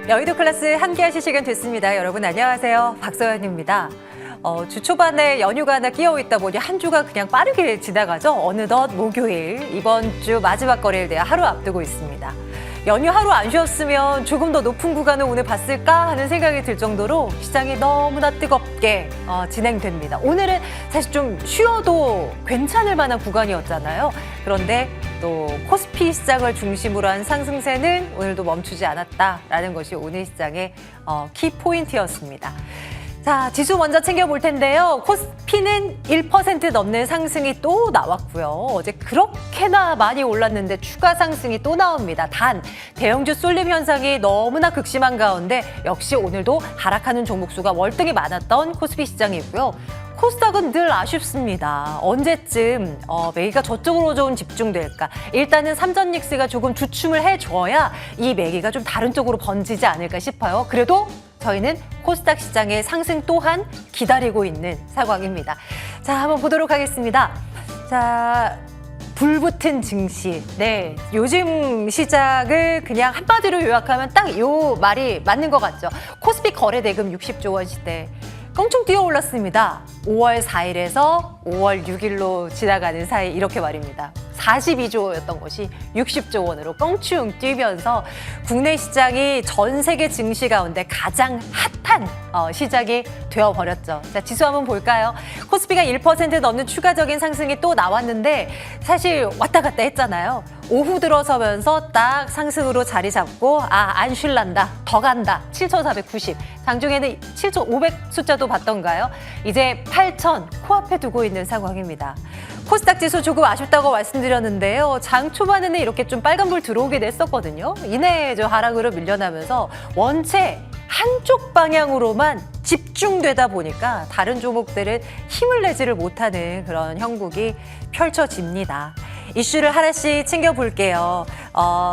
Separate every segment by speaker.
Speaker 1: 여의도 클래스 함께 하실 시간 됐습니다. 여러분 안녕하세요. 박서연입니다. 주 초반에 연휴가 하나 끼어 있다 보니 한 주가 그냥 빠르게 지나가죠. 어느덧 목요일, 이번 주 마지막 거래일 대해 하루 앞두고 있습니다. 연휴 하루 안 쉬었으면 조금 더 높은 구간을 오늘 봤을까 하는 생각이 들 정도로 시장이 너무나 뜨겁게 진행됩니다. 오늘은 사실 좀 쉬어도 괜찮을 만한 구간이었잖아요. 그런데 또 코스피 시장을 중심으로 한 상승세는 오늘도 멈추지 않았다라는 것이 오늘 시장의 키포인트였습니다. 자, 지수 먼저 챙겨볼 텐데요. 코스피는 1% 넘는 상승이 또 나왔고요. 어제 그렇게나 많이 올랐는데 추가 상승이 또 나옵니다. 단, 대형주 쏠림 현상이 너무나 극심한 가운데 역시 오늘도 하락하는 종목 수가 월등히 많았던 코스피 시장이고요. 코스닥은 늘 아쉽습니다. 언제쯤 매기가 저쪽으로 좀 집중될까? 일단은 삼전닉스가 조금 주춤을 해줘야 이 매기가 좀 다른 쪽으로 번지지 않을까 싶어요. 그래도 저희는 코스닥 시장의 상승 또한 기다리고 있는 상황입니다. 자, 한번 보도록 하겠습니다. 자, 불붙은 증시. 네, 요즘 시작을 그냥 한마디로 요약하면 딱 이 말이 맞는 것 같죠. 코스피 거래 대금 60조 원 시대. 껑충 뛰어 올랐습니다. 5월 4일에서 5월 6일로 지나가는 사이 이렇게 말입니다. 42조였던 것이 60조 원으로 껑충 뛰면서 국내 시장이 전 세계 증시 가운데 가장 핫한 시장이 되어버렸죠. 자, 지수 한번 볼까요? 코스피가 1% 넘는 추가적인 상승이 또 나왔는데 사실 왔다 갔다 했잖아요. 오후 들어서면서 딱 상승으로 자리 잡고 안 쉴란다, 더 간다. 7,490. 장중에는 7,500 숫자도 봤던가요? 이제 8,000 코앞에 두고 있는 상황입니다. 코스닥 지수 조금 아쉽다고 말씀드렸는데요. 장 초반에는 이렇게 좀 빨간불 들어오게 됐었거든요. 이내 하락으로 밀려나면서 원체 한쪽 방향으로만 집중되다 보니까 다른 종목들은 힘을 내지를 못하는 그런 형국이 펼쳐집니다. 이슈를 하나씩 챙겨볼게요.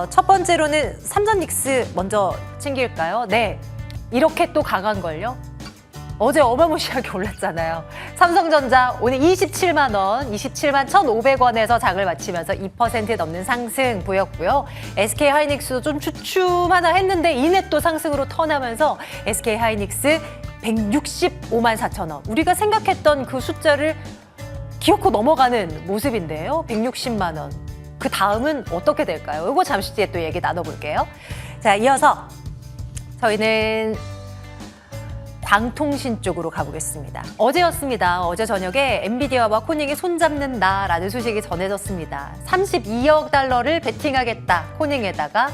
Speaker 1: 첫 번째로는 삼전닉스 먼저 챙길까요? 네, 이렇게 또 강한걸요? 어제 어마무시하게 올랐잖아요. 삼성전자 오늘 27만 원, 27만 1,500원에서 장을 마치면서 2% 넘는 상승 보였고요. SK하이닉스도 좀 주춤하나 했는데 이내 또 상승으로 턴하면서 SK하이닉스 165만 4천 원. 우리가 생각했던 그 숫자를 기어코 넘어가는 모습인데요. 160만 원. 그 다음은 어떻게 될까요? 이거 잠시 뒤에 또 얘기 나눠볼게요. 자, 이어서 저희는 광통신 쪽으로 가보겠습니다. 어제였습니다. 어제 저녁에 엔비디아와 코닝이 손잡는다라는 소식이 전해졌습니다. 32억 달러를 베팅하겠다. 코닝에다가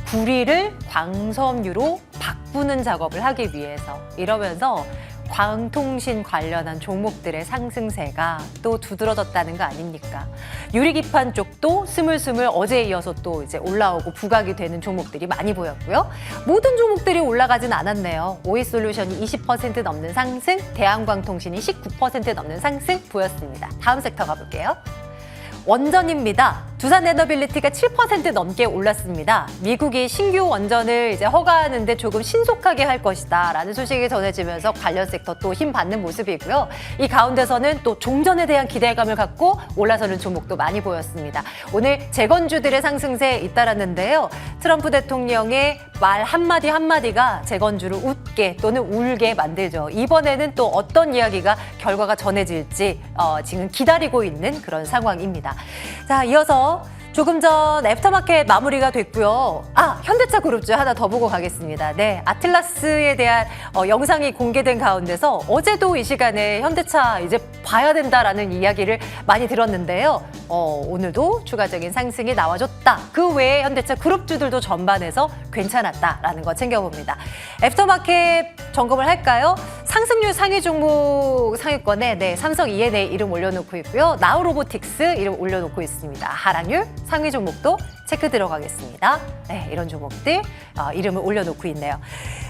Speaker 1: 구리를 광섬유로 바꾸는 작업을 하기 위해서 이러면서 광통신 관련한 종목들의 상승세가 또 두드러졌다는 거 아닙니까? 유리기판 쪽도 스물스물 어제에 이어서 또 이제 올라오고 부각이 되는 종목들이 많이 보였고요. 모든 종목들이 올라가진 않았네요. 오이솔루션이 20% 넘는 상승, 대한광통신이 19% 넘는 상승 보였습니다. 다음 섹터 가볼게요. 원전입니다. 두산 에너빌리티가 7% 넘게 올랐습니다. 미국이 신규 원전을 이제 허가하는데 조금 신속하게 할 것이다라는 소식이 전해지면서 관련 섹터 또 힘 받는 모습이고요. 이 가운데서는 또 종전에 대한 기대감을 갖고 올라서는 종목도 많이 보였습니다. 오늘 재건주들의 상승세에 잇따랐는데요. 트럼프 대통령의 말 한마디 한마디가 재건주를 웃게 또는 울게 만들죠. 이번에는 또 어떤 이야기가 결과가 전해질지 지금 기다리고 있는 그런 상황입니다. 자, 이어서 조금 전 애프터마켓 마무리가 됐고요. 현대차 그룹주 하나 더 보고 가겠습니다. 네, 아틀라스에 대한 영상이 공개된 가운데서 어제도 이 시간에 현대차 이제 봐야 된다라는 이야기를 많이 들었는데요. 오늘도 추가적인 상승이 나와줬다. 그 외에 현대차 그룹주들도 전반에서 괜찮았다라는 거 챙겨봅니다. 애프터마켓 점검을 할까요? 상승률 상위 종목 상위권에 삼성 E&A 이름 올려놓고 있고요. 나우로보틱스 이름 올려놓고 있습니다. 하락률 상위 종목도 체크 들어가겠습니다. 네, 이런 종목들 이름을 올려놓고 있네요.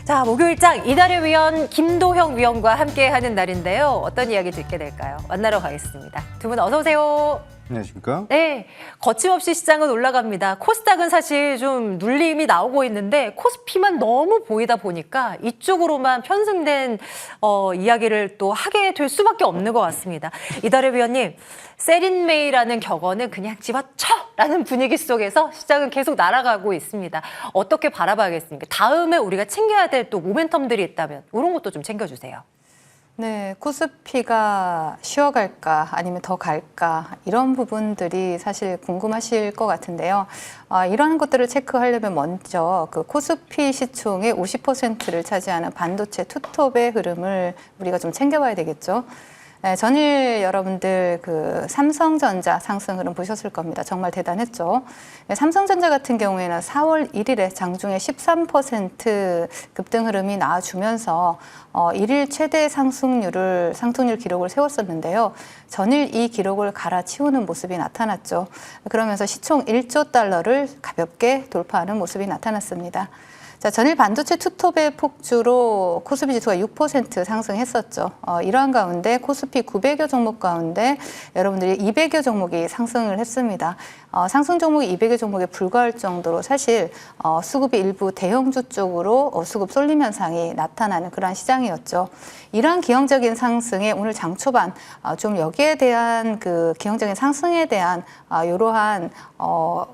Speaker 1: 자, 목요일장 이달의 위원 김도형 위원과 함께하는 날인데요. 어떤 이야기 듣게 될까요? 만나러 가겠습니다. 두 분 어서 오세요.
Speaker 2: 안녕하십니까?
Speaker 1: 네, 거침없이 시장은 올라갑니다. 코스닥은 사실 좀 눌림이 나오고 있는데 코스피만 너무 보이다 보니까 이쪽으로만 편승된 이야기를 또 하게 될 수밖에 없는 것 같습니다. 이달의 위원님, 세린메이라는 격언은 그냥 집어쳐라는 분위기 속에서 시장은 계속 날아가고 있습니다. 어떻게 바라봐야겠습니까? 다음에 우리가 챙겨야 될 또 모멘텀들이 있다면 이런 것도 좀 챙겨주세요.
Speaker 3: 네, 코스피가 쉬어갈까 아니면 더 갈까 이런 부분들이 사실 궁금하실 것 같은데요. 이런 것들을 체크하려면 먼저 그 코스피 시총의 50%를 차지하는 반도체 투톱의 흐름을 우리가 좀 챙겨봐야 되겠죠. 네, 전일 여러분들 그 삼성전자 상승 흐름 보셨을 겁니다. 정말 대단했죠. 네, 삼성전자 같은 경우에는 4월 1일에 장중에 13% 급등 흐름이 나와주면서 일일 최대 상승률 기록을 세웠었는데요. 전일 이 기록을 갈아치우는 모습이 나타났죠. 그러면서 시총 1조 달러를 가볍게 돌파하는 모습이 나타났습니다. 자, 전일 반도체 투톱의 폭주로 코스피 지수가 6% 상승했었죠. 이러한 가운데 코스피 900여 종목 가운데 여러분들이 200여 종목이 상승을 했습니다. 상승 종목이 200여 종목에 불과할 정도로 사실 수급이 일부 대형주 쪽으로 수급 쏠림 현상이 나타나는 그러한 시장이었죠. 이러한 기형적인 상승에 오늘 장 초반 좀 여기에 대한 그 기형적인 상승에 대한 이러한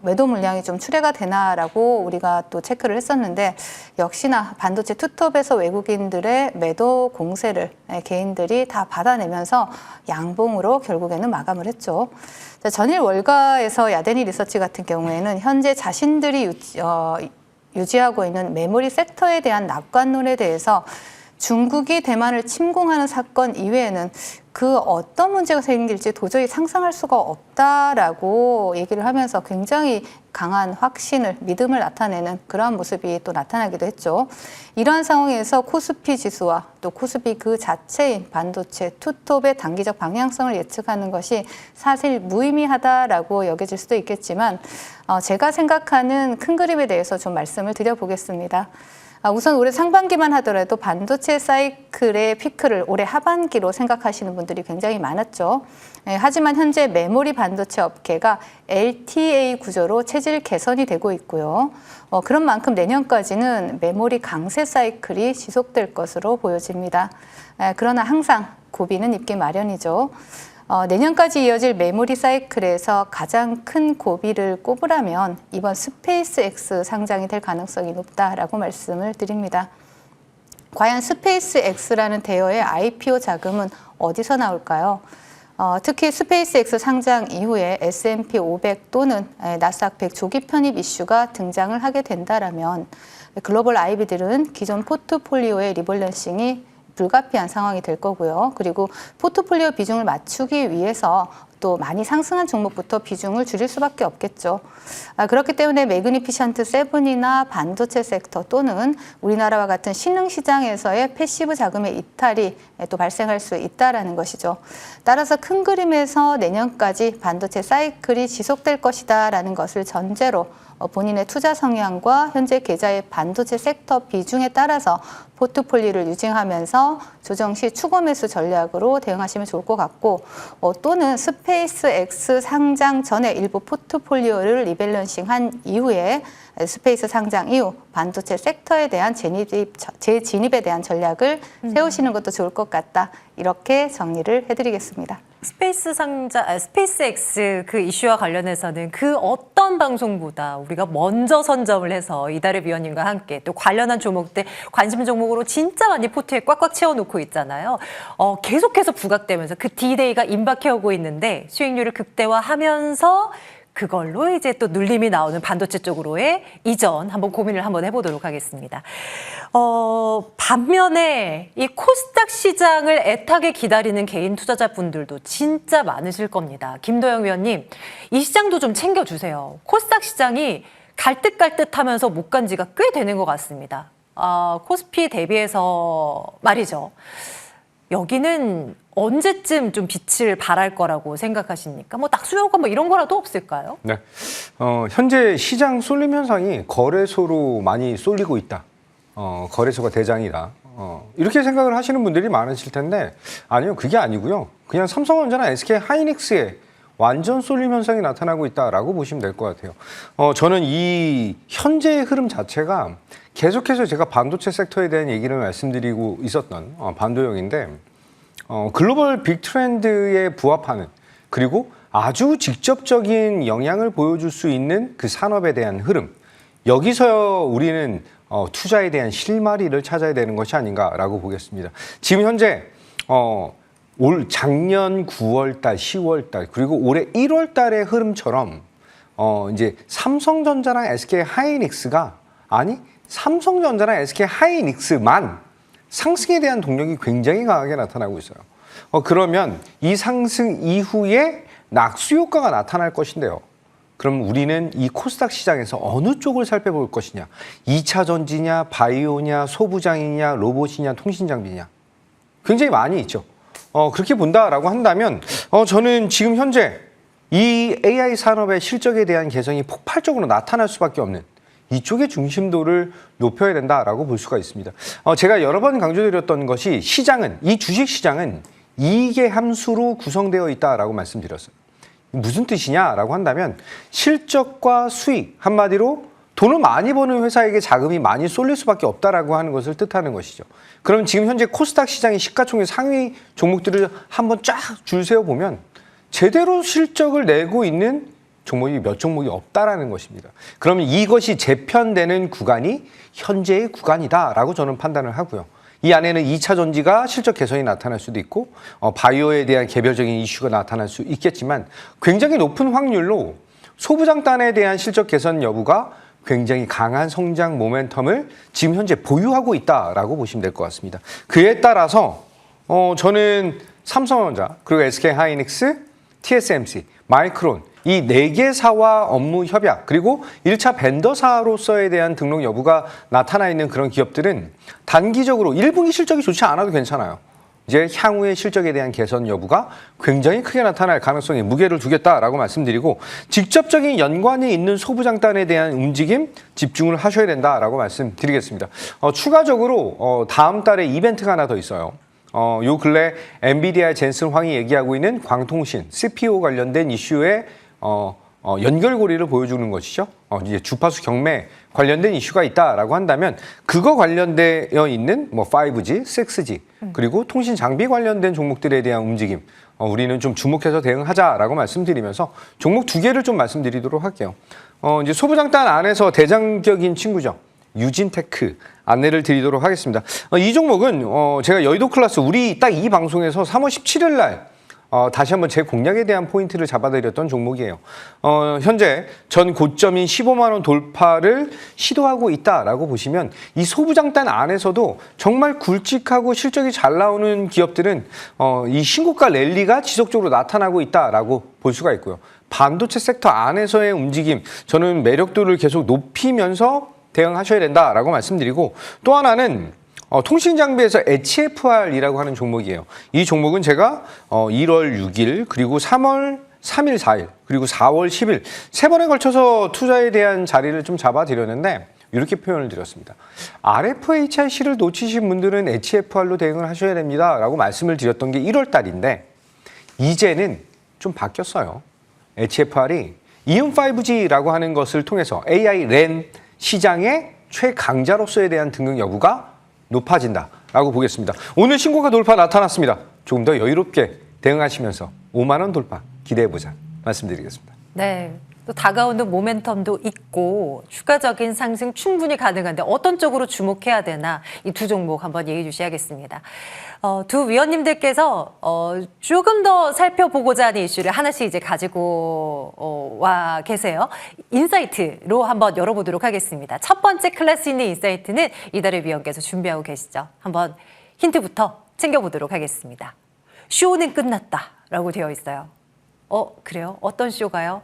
Speaker 3: 매도 물량이 좀 출회가 되나라고 우리가 또 체크를 했었는데 역시나 반도체 투톱에서 외국인들의 매도 공세를 개인들이 다 받아내면서 양봉으로 결국에는 마감을 했죠. 전일 월가에서 야데니 리서치 같은 경우에는 현재 자신들이 유지하고 있는 메모리 섹터에 대한 낙관론에 대해서 중국이 대만을 침공하는 사건 이외에는 그 어떤 문제가 생길지 도저히 상상할 수가 없다라고 얘기를 하면서 굉장히 강한 확신을, 믿음을 나타내는 그러한 모습이 또 나타나기도 했죠. 이러한 상황에서 코스피 지수와 또 코스피 그 자체인 반도체 투톱의 단기적 방향성을 예측하는 것이 사실 무의미하다라고 여겨질 수도 있겠지만 제가 생각하는 큰 그림에 대해서 좀 말씀을 드려보겠습니다. 우선 올해 상반기만 하더라도 반도체 사이클의 피크를 올해 하반기로 생각하시는 분들이 굉장히 많았죠. 하지만 현재 메모리 반도체 업계가 LTA 구조로 체질 개선이 되고 있고요. 그런 만큼 내년까지는 메모리 강세 사이클이 지속될 것으로 보여집니다. 그러나 항상 고비는 있기 마련이죠. 내년까지 이어질 메모리 사이클에서 가장 큰 고비를 꼽으라면 이번 스페이스X 상장이 될 가능성이 높다라고 말씀을 드립니다. 과연 스페이스X라는 대여의 IPO 자금은 어디서 나올까요? 특히 스페이스X 상장 이후에 S&P 500 또는 나스닥 100 조기 편입 이슈가 등장을 하게 된다라면 글로벌 IB들은 기존 포트폴리오의 리밸런싱이 불가피한 상황이 될 거고요. 그리고 포트폴리오 비중을 맞추기 위해서 또 많이 상승한 종목부터 비중을 줄일 수밖에 없겠죠. 그렇기 때문에 매그니피션트 7이나 반도체 섹터 또는 우리나라와 같은 신흥시장에서의 패시브 자금의 이탈이 또 발생할 수 있다는 것이죠. 따라서 큰 그림에서 내년까지 반도체 사이클이 지속될 것이다라는 것을 전제로 본인의 투자 성향과 현재 계좌의 반도체 섹터 비중에 따라서 포트폴리오를 유증하면서 조정 시 추가 매수 전략으로 대응하시면 좋을 것 같고 또는 스페이스X 상장 전에 일부 포트폴리오를 리밸런싱한 이후에 스페이스 상장 이후 반도체 섹터에 대한 재진입에 대한 전략을 세우시는 것도 좋을 것 같다. 이렇게 정리를 해드리겠습니다.
Speaker 1: 스페이스X 그 이슈와 관련해서는 그 어떤 방송보다 우리가 먼저 선점을 해서 이달의 위원님과 함께 또 관련한 종목들 관심 종목으로 진짜 많이 포트에 꽉꽉 채워놓고 있잖아요. 계속해서 부각되면서 그 D-Day가 임박해오고 있는데 수익률을 극대화하면서 그걸로 이제 또 눌림이 나오는 반도체 쪽으로의 이전 한번 고민을 한번 해보도록 하겠습니다. 반면에 이 코스닥 시장을 애타게 기다리는 개인 투자자분들도 진짜 많으실 겁니다. 김도영 위원님, 이 시장도 좀 챙겨주세요. 코스닥 시장이 갈듯갈듯하면서 못 간 지가 꽤 되는 것 같습니다. 코스피 대비해서 말이죠. 여기는 언제쯤 좀 빛을 발할 거라고 생각하십니까? 뭐 낙수효과 뭐 이런 거라도 없을까요?
Speaker 2: 네. 현재 시장 쏠림 현상이 거래소로 많이 쏠리고 있다. 거래소가 대장이다. 이렇게 생각을 하시는 분들이 많으실 텐데 아니요, 그게 아니고요. 그냥 삼성전자나 SK 하이닉스의 완전 쏠림 현상이 나타나고 있다라고 보시면 될 것 같아요. 저는 이 현재의 흐름 자체가 계속해서 제가 반도체 섹터에 대한 얘기를 말씀드리고 있었던 반도형인데 글로벌 빅 트렌드에 부합하는 그리고 아주 직접적인 영향을 보여줄 수 있는 그 산업에 대한 흐름, 여기서 우리는 투자에 대한 실마리를 찾아야 되는 것이 아닌가라고 보겠습니다. 지금 현재 올 작년 9월 달, 10월 달, 그리고 올해 1월 달의 흐름처럼 이제 삼성전자랑 SK 하이닉스가 삼성전자랑 SK 하이닉스만 상승에 대한 동력이 굉장히 강하게 나타나고 있어요. 그러면 이 상승 이후에 낙수 효과가 나타날 것인데요. 그럼 우리는 이 코스닥 시장에서 어느 쪽을 살펴볼 것이냐? 2차 전지냐, 바이오냐, 소부장이냐, 로봇이냐, 통신장비냐? 굉장히 많이 있죠. 그렇게 본다라고 한다면 저는 지금 현재 이 AI 산업의 실적에 대한 개선이 폭발적으로 나타날 수밖에 없는 이쪽의 중심도를 높여야 된다라고 볼 수가 있습니다. 제가 여러 번 강조드렸던 것이 이 주식 시장은 이익의 함수로 구성되어 있다라고 말씀드렸어요. 무슨 뜻이냐라고 한다면 실적과 수익, 한마디로 돈을 많이 버는 회사에게 자금이 많이 쏠릴 수밖에 없다라고 하는 것을 뜻하는 것이죠. 그럼 지금 현재 코스닥 시장의 시가총액 상위 종목들을 한번 쫙 줄 세워보면 제대로 실적을 내고 있는 종목이 몇 종목이 없다라는 것입니다. 그러면 이것이 재편되는 구간이 현재의 구간이다라고 저는 판단을 하고요. 이 안에는 2차 전지가 실적 개선이 나타날 수도 있고 바이오에 대한 개별적인 이슈가 나타날 수 있겠지만 굉장히 높은 확률로 소부장단에 대한 실적 개선 여부가 굉장히 강한 성장 모멘텀을 지금 현재 보유하고 있다라고 보시면 될 것 같습니다. 그에 따라서 저는 삼성전자, 그리고 SK 하이닉스, TSMC, 마이크론 이 4개사와 업무 협약 그리고 1차 벤더사로서에 대한 등록 여부가 나타나 있는 그런 기업들은 단기적으로 1분기 실적이 좋지 않아도 괜찮아요. 이제 향후의 실적에 대한 개선 여부가 굉장히 크게 나타날 가능성에 무게를 두겠다라고 말씀드리고 직접적인 연관이 있는 소부장단에 대한 움직임 집중을 하셔야 된다라고 말씀드리겠습니다. 추가적으로 다음 달에 이벤트가 하나 더 있어요. 요 근래 엔비디아 젠슨 황이 얘기하고 있는 광통신, CPU 관련된 이슈에 연결고리를 보여주는 것이죠. 이제 주파수 경매 관련된 이슈가 있다라고 한다면 그거 관련되어 있는 5G, 6G 그리고 통신 장비 관련된 종목들에 대한 움직임 우리는 좀 주목해서 대응하자라고 말씀드리면서 종목 2개를 좀 말씀드리도록 할게요. 이제 소부장단 안에서 대장격인 친구죠. 유진테크 안내를 드리도록 하겠습니다. 이 종목은 제가 여의도 클래스 우리 딱 이 방송에서 3월 17일 날 다시 한번 제 공략에 대한 포인트를 잡아드렸던 종목이에요. 현재 전 고점인 15만 원 돌파를 시도하고 있다라고 보시면 이 소부장단 안에서도 정말 굵직하고 실적이 잘 나오는 기업들은 이 신고가 랠리가 지속적으로 나타나고 있다라고 볼 수가 있고요. 반도체 섹터 안에서의 움직임, 저는 매력도를 계속 높이면서 대응하셔야 된다라고 말씀드리고 또 하나는 통신장비에서 HFR이라고 하는 종목이에요. 이 종목은 제가 1월 6일 그리고 3월 3일, 4일 그리고 4월 10일 3번에 걸쳐서 투자에 대한 자리를 좀 잡아드렸는데 이렇게 표현을 드렸습니다. RFHIC를 놓치신 분들은 HFR로 대응을 하셔야 됩니다 라고 말씀을 드렸던 게 1월 달인데 이제는 좀 바뀌었어요. HFR이 이온 5G라고 하는 것을 통해서 AI 랜 시장의 최강자로서에 대한 등극 여부가 높아진다라고 보겠습니다. 오늘 신고가 돌파 나타났습니다. 조금 더 여유롭게 대응하시면서 5만 원 돌파 기대해보자 말씀드리겠습니다.
Speaker 1: 네. 또 다가오는 모멘텀도 있고 추가적인 상승 충분히 가능한데 어떤 쪽으로 주목해야 되나 이 두 종목 한번 얘기해 주셔야겠습니다. 두 위원님들께서 조금 더 살펴보고자 하는 이슈를 하나씩 이제 가지고 와 계세요. 인사이트로 한번 열어보도록 하겠습니다. 첫 번째 클래스 있는 인사이트는 이달의 위원께서 준비하고 계시죠. 한번 힌트부터 챙겨보도록 하겠습니다. 쇼는 끝났다라고 되어 있어요. 그래요? 어떤 쇼가요?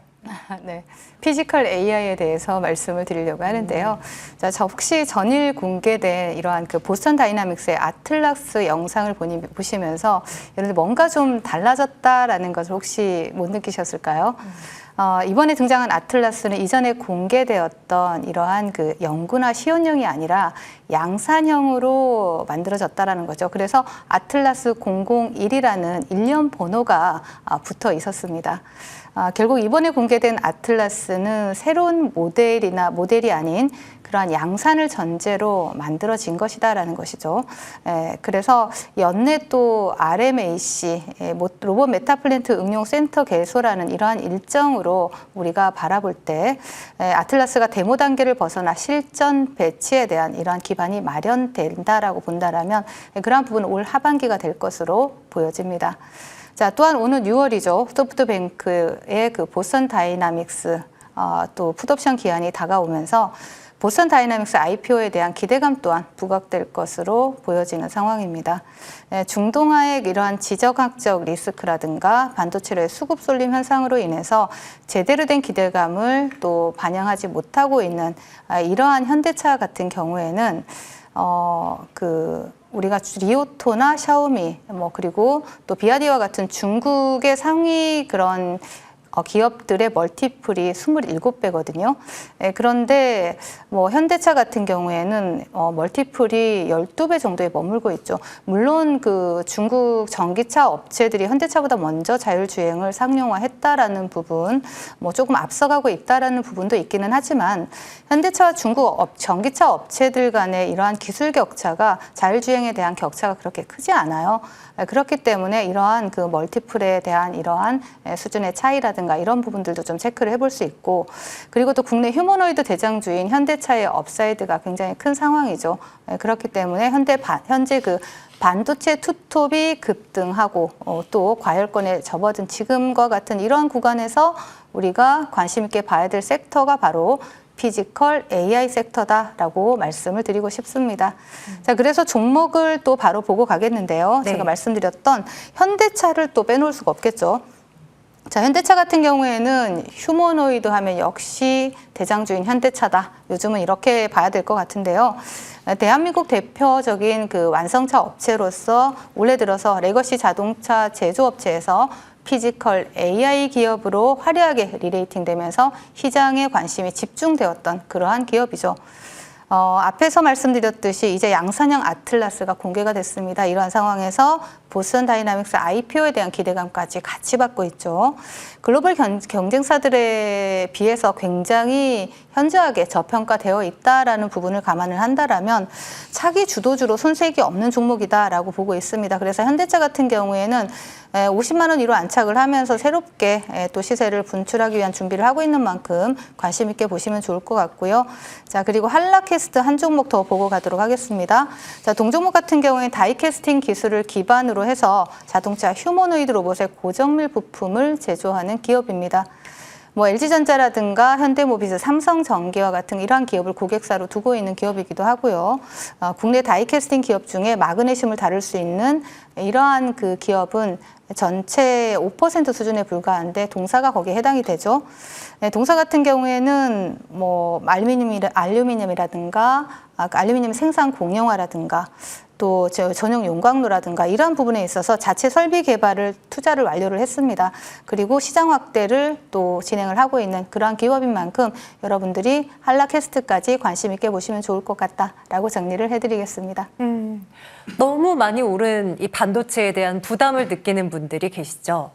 Speaker 3: 네, 피지컬 AI에 대해서 말씀을 드리려고 하는데요. 자, 저 혹시 전일 공개된 이러한 그 보스턴 다이나믹스의 아틀라스 영상을 보시면서 여러분들 뭔가 좀 달라졌다라는 것을 혹시 못 느끼셨을까요? 이번에 등장한 아틀라스는 이전에 공개되었던 이러한 그 영구나 시온형이 아니라 양산형으로 만들어졌다라는 거죠. 그래서 아틀라스 001이라는 일련 번호가 붙어 있었습니다. 결국 이번에 공개된 아틀라스는 새로운 모델이 아닌 그러한 양산을 전제로 만들어진 것이다라는 것이죠. 그래서 연내 또 RMAC, 로봇 메타플랜트 응용 센터 개소라는 이러한 일정으로 우리가 바라볼 때 아틀라스가 데모 단계를 벗어나 실전 배치에 대한 이러한 기반이 마련된다라고 본다라면 그러한 부분은 올 하반기가 될 것으로 보여집니다. 자, 또한 오는 6월이죠. 소프트뱅크의 그 보스턴 다이나믹스 또 풋옵션 기한이 다가오면서 보스턴 다이나믹스 IPO에 대한 기대감 또한 부각될 것으로 보여지는 상황입니다. 중동화의 이러한 지정학적 리스크라든가 반도체의 수급 쏠림 현상으로 인해서 제대로 된 기대감을 또 반영하지 못하고 있는 이러한 현대차 같은 경우에는 우리가 리오토나 샤오미 그리고 또 비아디와 같은 중국의 상위 그런 기업들의 멀티플이 27배거든요. 그런데 현대차 같은 경우에는 멀티플이 12배 정도에 머물고 있죠. 물론 그 중국 전기차 업체들이 현대차보다 먼저 자율주행을 상용화했다라는 부분, 조금 앞서가고 있다라는 부분도 있기는 하지만 현대차와 중국 전기차 업체들 간의 이러한 기술 격차가 자율주행에 대한 격차가 그렇게 크지 않아요. 그렇기 때문에 이러한 그 멀티플에 대한 이러한 수준의 차이라든가 이런 부분들도 좀 체크를 해볼 수 있고, 그리고 또 국내 휴머노이드 대장주인 현대차의 업사이드가 굉장히 큰 상황이죠. 그렇기 때문에 현재 그 반도체 투톱이 급등하고 또 과열권에 접어든 지금과 같은 이러한 구간에서 우리가 관심 있게 봐야 될 섹터가 바로 피지컬 AI 섹터다라고 말씀을 드리고 싶습니다. 자, 그래서 종목을 또 바로 보고 가겠는데요.
Speaker 1: 네.
Speaker 3: 제가 말씀드렸던 현대차를 또 빼놓을 수가 없겠죠. 자, 현대차 같은 경우에는 휴머노이드 하면 역시 대장주인 현대차다. 요즘은 이렇게 봐야 될 것 같은데요. 대한민국 대표적인 그 완성차 업체로서 올해 들어서 레거시 자동차 제조업체에서 피지컬 AI 기업으로 화려하게 리레이팅되면서 시장에 관심이 집중되었던 그러한 기업이죠. 앞에서 말씀드렸듯이 이제 양산형 아틀라스가 공개가 됐습니다. 이러한 상황에서 보스턴 다이나믹스 IPO에 대한 기대감까지 같이 받고 있죠. 글로벌 경쟁사들에 비해서 굉장히 현저하게 저평가되어 있다라는 부분을 감안을 한다라면 차기 주도주로 손색이 없는 종목이다라고 보고 있습니다. 그래서 현대차 같은 경우에는 50만 원 이로 안착을 하면서 새롭게 또 시세를 분출하기 위한 준비를 하고 있는 만큼 관심 있게 보시면 좋을 것 같고요. 자, 그리고 한라캐스트 한 종목 더 보고 가도록 하겠습니다. 자, 동종목 같은 경우에 다이캐스팅 기술을 기반으로 해서 자동차 휴머노이드 로봇의 고정밀 부품을 제조하는 기업입니다. LG전자라든가 현대모비스, 삼성전기와 같은 이러한 기업을 고객사로 두고 있는 기업이기도 하고요. 국내 다이캐스팅 기업 중에 마그네슘을 다룰 수 있는 이러한 그 기업은 전체 5% 수준에 불과한데 동사가 거기에 해당이 되죠. 동사 같은 경우에는 알루미늄이라든가 알루미늄 생산 공용화라든가 또 전용 용광로라든가 이러한 부분에 있어서 자체 설비 개발을 투자를 완료를 했습니다. 그리고 시장 확대를 또 진행을 하고 있는 그러한 기업인 만큼 여러분들이 한라캐스트까지 관심 있게 보시면 좋을 것 같다라고 정리를 해드리겠습니다.
Speaker 1: 너무 많이 오른 이 반도체에 대한 부담을 느끼는 분들이 계시죠.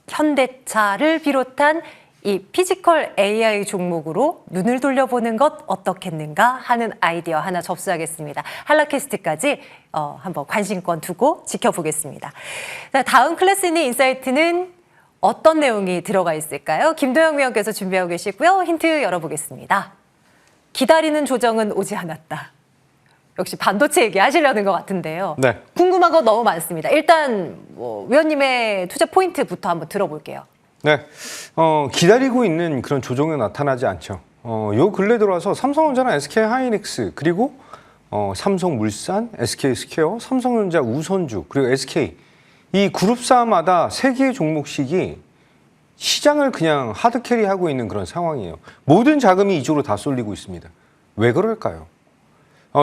Speaker 1: 현대차를 비롯한 이 피지컬 AI 종목으로 눈을 돌려보는 것 어떻겠는가 하는 아이디어 하나 접수하겠습니다. 한라캐스트까지 한번 관심권 두고 지켜보겠습니다. 자, 다음 클래스니 인사이트는 어떤 내용이 들어가 있을까요? 김도영 위원께서 준비하고 계시고요. 힌트 열어보겠습니다. 기다리는 조정은 오지 않았다. 역시 반도체 얘기하시려는 것 같은데요.
Speaker 2: 네.
Speaker 1: 궁금한 거 너무 많습니다. 일단 위원님의 투자 포인트부터 한번 들어볼게요.
Speaker 2: 네, 기다리고 있는 그런 조정이 나타나지 않죠. 요 근래 들어와서 삼성전자나 SK하이닉스 그리고 삼성물산, SK스퀘어, 삼성전자 우선주 그리고 SK 이 그룹사마다 세 개의 종목씩이 시장을 그냥 하드캐리하고 있는 그런 상황이에요. 모든 자금이 이쪽으로 다 쏠리고 있습니다. 왜 그럴까요?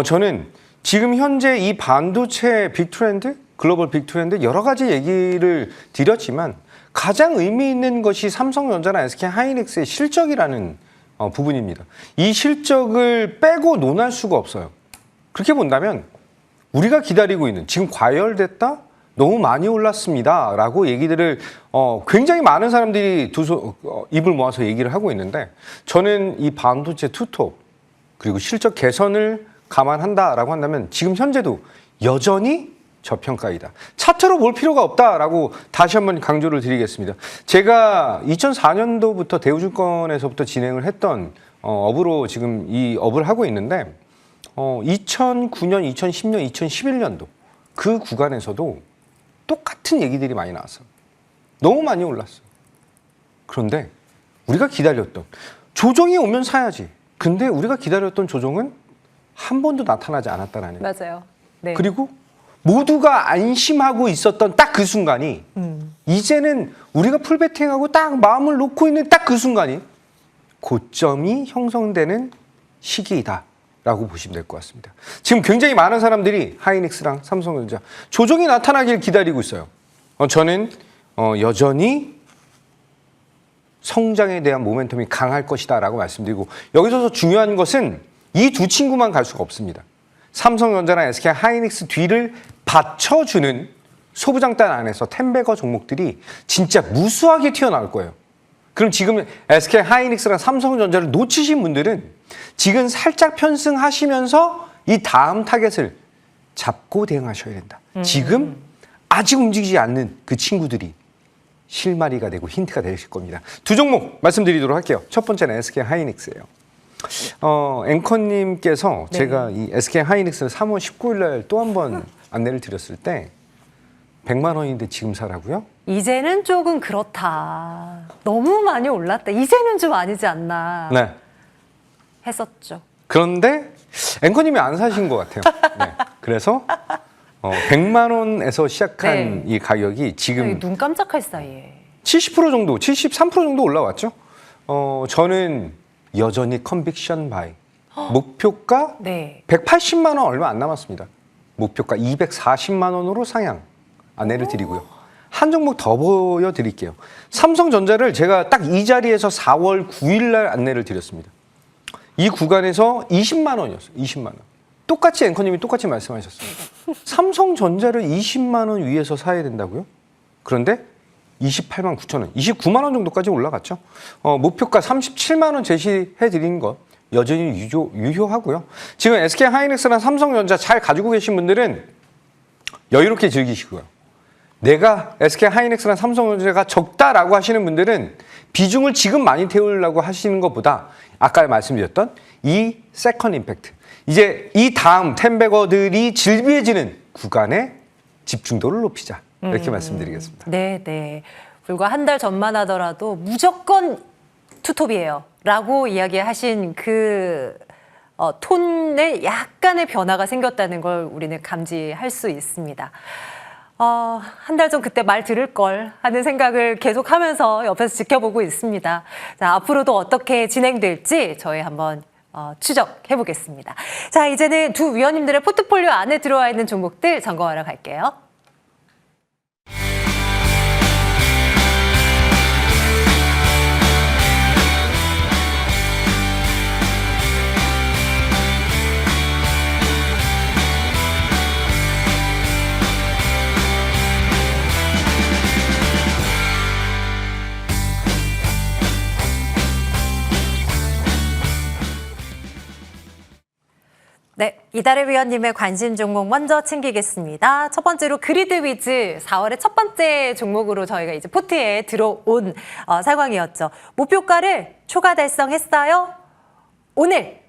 Speaker 2: 저는 지금 현재 이 반도체 빅트렌드, 글로벌 빅트렌드 여러 가지 얘기를 드렸지만 가장 의미 있는 것이 삼성전자나 SK하이닉스의 실적이라는 부분입니다. 이 실적을 빼고 논할 수가 없어요. 그렇게 본다면 우리가 기다리고 있는 지금 과열됐다? 너무 많이 올랐습니다. 라고 얘기들을 굉장히 많은 사람들이 입을 모아서 얘기를 하고 있는데 저는 이 반도체 투톱 그리고 실적 개선을 감안한다라고 한다면 지금 현재도 여전히 저평가이다. 차트로 볼 필요가 없다라고 다시 한번 강조를 드리겠습니다. 제가 2004년도부터 대우증권에서부터 진행을 했던 업으로 지금 이 업을 하고 있는데 2009년, 2010년, 2011년도 그 구간에서도 똑같은 얘기들이 많이 나왔어요. 너무 많이 올랐어요. 그런데 우리가 기다렸던 조정이 오면 사야지. 근데 우리가 기다렸던 조정은 한 번도 나타나지 않았다라는.
Speaker 1: 맞아요. 네.
Speaker 2: 그리고 모두가 안심하고 있었던 딱 그 순간이 이제는 우리가 풀베팅하고 딱 마음을 놓고 있는 딱 그 순간이 고점이 형성되는 시기이다라고 보시면 될 것 같습니다. 지금 굉장히 많은 사람들이 하이닉스랑 삼성전자 조정이 나타나길 기다리고 있어요. 저는 여전히 성장에 대한 모멘텀이 강할 것이다라고 말씀드리고 여기서 중요한 것은 이 두 친구만 갈 수가 없습니다. 삼성전자나 SK하이닉스 뒤를 받쳐주는 소부장단 안에서 텐베거 종목들이 진짜 무수하게 튀어나올 거예요. 그럼 지금 SK하이닉스랑 삼성전자를 놓치신 분들은 지금 살짝 편승하시면서 이 다음 타겟을 잡고 대응하셔야 된다. 지금 아직 움직이지 않는 그 친구들이 실마리가 되고 힌트가 되실 겁니다. 두 종목 말씀드리도록 할게요. 첫 번째는 SK하이닉스예요. 앵커님께서
Speaker 1: 네.
Speaker 2: 제가 이 SK하이닉스를 3월 19일 날 또 한 번 안내를 드렸을 때 100만 원인데 지금 사라고요?
Speaker 1: 이제는 조금 그렇다. 너무 많이 올랐다. 이제는 좀 아니지 않나
Speaker 2: 네.
Speaker 1: 했었죠.
Speaker 2: 그런데 앵커님이 안 사신 것 같아요. 네. 그래서 100만 원에서 시작한
Speaker 1: 네.
Speaker 2: 이 가격이 지금
Speaker 1: 눈 깜짝할 사이에.
Speaker 2: 70% 정도, 73% 정도 올라왔죠. 저는 여전히 컨빅션 바이. 목표가
Speaker 1: 네.
Speaker 2: 180만 원 얼마 안 남았습니다. 목표가 240만 원으로 상향 안내를 드리고요. 한 종목 더 보여드릴게요. 삼성전자를 제가 딱 이 자리에서 4월 9일 날 안내를 드렸습니다. 이 구간에서 20만 원이었어요. 20만 원. 똑같이 앵커님이 똑같이 말씀하셨습니다. 삼성전자를 20만 원 위에서 사야 된다고요? 그런데 28만 9천 원, 29만 원 정도까지 올라갔죠. 목표가 37만 원 제시해드린 것 여전히 유효하고요. 지금 SK하이닉스나 삼성전자 잘 가지고 계신 분들은 여유롭게 즐기시고요. 내가 SK하이닉스나 삼성전자가 적다라고 하시는 분들은 비중을 지금 많이 태우려고 하시는 것보다 아까 말씀드렸던 이 세컨 임팩트, 이제 이 다음 텐베거들이 질비해지는 구간에 집중도를 높이자. 이렇게 말씀드리겠습니다.
Speaker 1: 네, 네. 불과 한 달 전만 하더라도 무조건 투톱이에요. 라고 이야기하신 그 톤에 약간의 변화가 생겼다는 걸 우리는 감지할 수 있습니다. 한 달 전 그때 말 들을 걸 하는 생각을 계속하면서 옆에서 지켜보고 있습니다. 자, 앞으로도 어떻게 진행될지 저희 한번 추적해 보겠습니다. 자, 이제는 두 위원님들의 포트폴리오 안에 들어와 있는 종목들 점검하러 갈게요. 네, 이달의 위원님의 관심 종목 먼저 챙기겠습니다. 첫 번째로 그리드 위즈 4월의 첫 번째 종목으로 저희가 이제 포트에 들어온 상황이었죠. 목표가를 초과 달성했어요. 오늘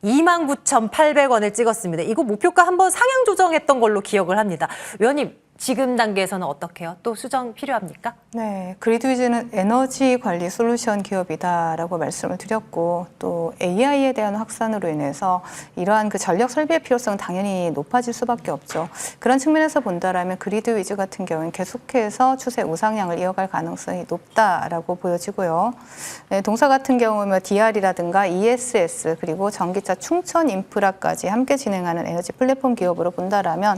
Speaker 1: 29,800원을 찍었습니다. 이거 목표가 한번 상향 조정했던 걸로 기억을 합니다. 위원님, 지금 단계에서는 어떻게 해요? 또 수정 필요합니까?
Speaker 3: 네, 그리드위즈는 에너지 관리 솔루션 기업이다라고 말씀을 드렸고 또 AI에 대한 확산으로 인해서 이러한 그 전력 설비의 필요성은 당연히 높아질 수밖에 없죠. 그런 측면에서 본다라면 그리드위즈 같은 경우는 계속해서 추세 우상향을 이어갈 가능성이 높다라고 보여지고요. 네, 동사 같은 경우는 DR이라든가 ESS 그리고 전기차 충전 인프라까지 함께 진행하는 에너지 플랫폼 기업으로 본다라면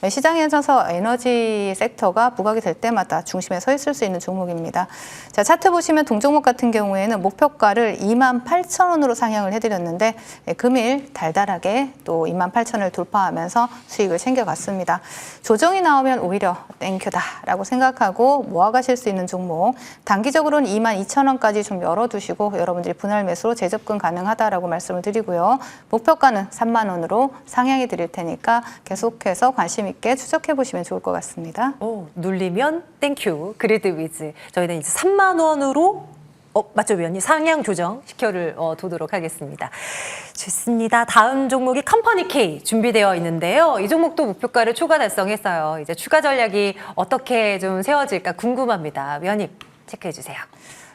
Speaker 3: 시장에서 에너지 에너지 섹터가 부각이 될 때마다 중심에 서 있을 수 있는 종목입니다. 자, 차트 보시면 동종목 같은 경우에는 목표가를 28,000원으로 상향을 해드렸는데 금일 달달하게 또 28,000원을 돌파하면서 수익을 챙겨갔습니다. 조정이 나오면 오히려 땡큐다라고 생각하고 모아가실 수 있는 종목, 단기적으로는 22,000원까지 좀 열어두시고 여러분들이 분할 매수로 재접근 가능하다라고 말씀을 드리고요. 목표가는 3만 원으로 상향해 드릴 테니까 계속해서 관심 있게 추적해 보시면 좋을 것 같습니다.
Speaker 1: 오, 눌리면 땡큐 그리드 위즈. 저희는 이제 3만 원으로 맞죠, 위원님? 상향 조정 시켜를 두도록 하겠습니다. 좋습니다. 다음 종목이 컴퍼니 K 준비되어 있는데요. 이 종목도 목표가를 초과 달성했어요. 이제 추가 전략이 어떻게 좀 세워질까 궁금합니다. 위원님 체크해 주세요.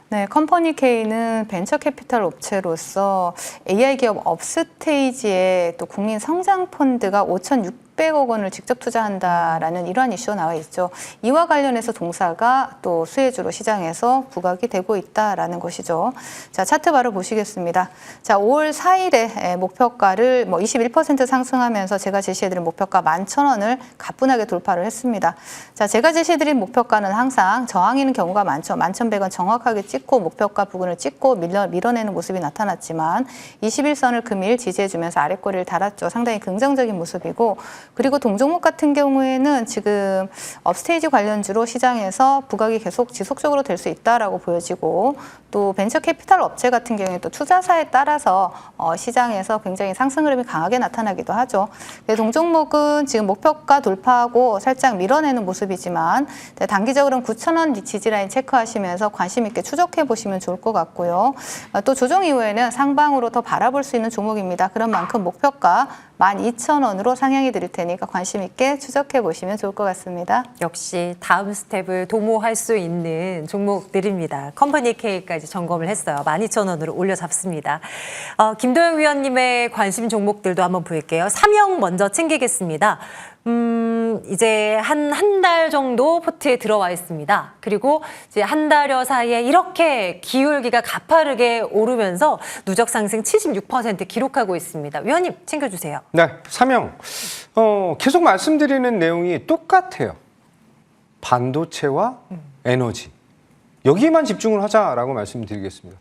Speaker 3: 네, 컴퍼니 K는 벤처 캐피탈 업체로서 AI 기업 업스테이지에 또 국민 성장 펀드가 5,600억 원을 직접 투자한다라는 이러한 이슈가 나와 있죠. 이와 관련해서 동사가 또 수혜주로 시장에서 부각이 되고 있다라는 것이죠. 자, 차트 바로 보시겠습니다. 자, 5월 4일에 목표가를 21% 상승하면서 제가 제시해드린 목표가 11,000원을 가뿐하게 돌파를 했습니다. 자, 제가 제시해드린 목표가는 항상 저항이는 경우가 많죠. 11,100원 정확하게 찍고 목표가 부근을 찍고 밀어내는 모습이 나타났지만 21선을 금일 지지해주면서 아랫꼬리를 달았죠. 상당히 긍정적인 모습이고, 그리고 동종목 같은 경우에는 지금 업스테이지 관련주로 시장에서 부각이 계속 지속적으로 될 수 있다라고 보여지고, 또 벤처 캐피탈 업체 같은 경우에 또 투자사에 따라서 시장에서 굉장히 상승 흐름이 강하게 나타나기도 하죠. 동종목은 지금 목표가 돌파하고 살짝 밀어내는 모습이지만 단기적으로는 9,000원 지지라인 체크하시면서 관심 있게 추적해 보시면 좋을 것 같고요. 또 조정 이후에는 상방으로 더 바라볼 수 있는 종목입니다. 그런 만큼 목표가 12,000원으로 상향해 드릴 테니까 관심 있게 추적해 보시면 좋을 것 같습니다.
Speaker 1: 역시 다음 스텝을 도모할 수 있는 종목들입니다. 컴퍼니 K까지 점검을 했어요. 12,000원으로 올려 잡습니다. 김도영 위원님의 관심 종목들도 한번 볼게요. 삼영 먼저 챙기겠습니다. 이제 한 달 정도 포트에 들어와 있습니다. 그리고 이제 한 달여 사이에 이렇게 기울기가 가파르게 오르면서 누적 상승 76% 기록하고 있습니다. 위원님 챙겨주세요.
Speaker 2: 네, 삼영. 계속 말씀드리는 내용이 똑같아요. 반도체와 에너지. 여기에만 집중을 하자라고 말씀드리겠습니다.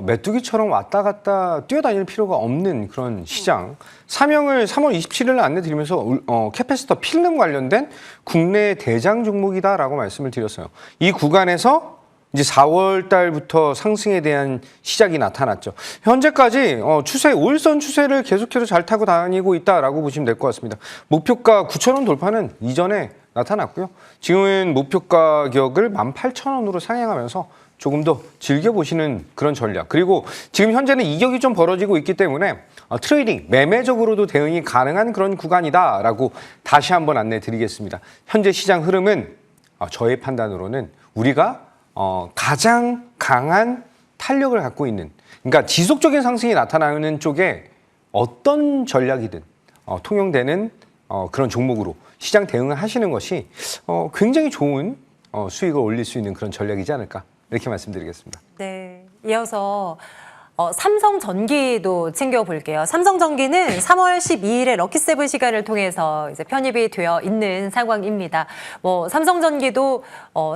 Speaker 2: 메뚜기처럼 왔다 갔다 뛰어다닐 필요가 없는 그런 시장. 삼영을 3월 27일 안내 드리면서 캐패시터 필름 관련된 국내 대장 종목이다라고 말씀을 드렸어요. 이 구간에서 이제 4월 달부터 상승에 대한 시작이 나타났죠. 현재까지 추세, 5일선 추세를 계속해서 잘 타고 다니고 있다라고 보시면 될 것 같습니다. 목표가 9,000원 돌파는 이전에 나타났고요. 지금은 목표 가격을 18,000원으로 상향하면서 조금 더 즐겨보시는 그런 전략. 그리고 지금 현재는 이격이 좀 벌어지고 있기 때문에 트레이딩, 매매적으로도 대응이 가능한 그런 구간이다라고 다시 한번 안내 드리겠습니다. 현재 시장 흐름은 저의 판단으로는 우리가 가장 강한 탄력을 갖고 있는, 그러니까 지속적인 상승이 나타나는 쪽에 어떤 전략이든 통용되는 그런 종목으로 시장 대응을 하시는 것이 굉장히 좋은 수익을 올릴 수 있는 그런 전략이지 않을까, 이렇게 말씀드리겠습니다.
Speaker 1: 네, 이어서 삼성전기도 챙겨볼게요. 삼성전기는 3월 12일에 럭키세븐 시간을 통해서 이제 편입이 되어 있는 상황입니다. 삼성전기도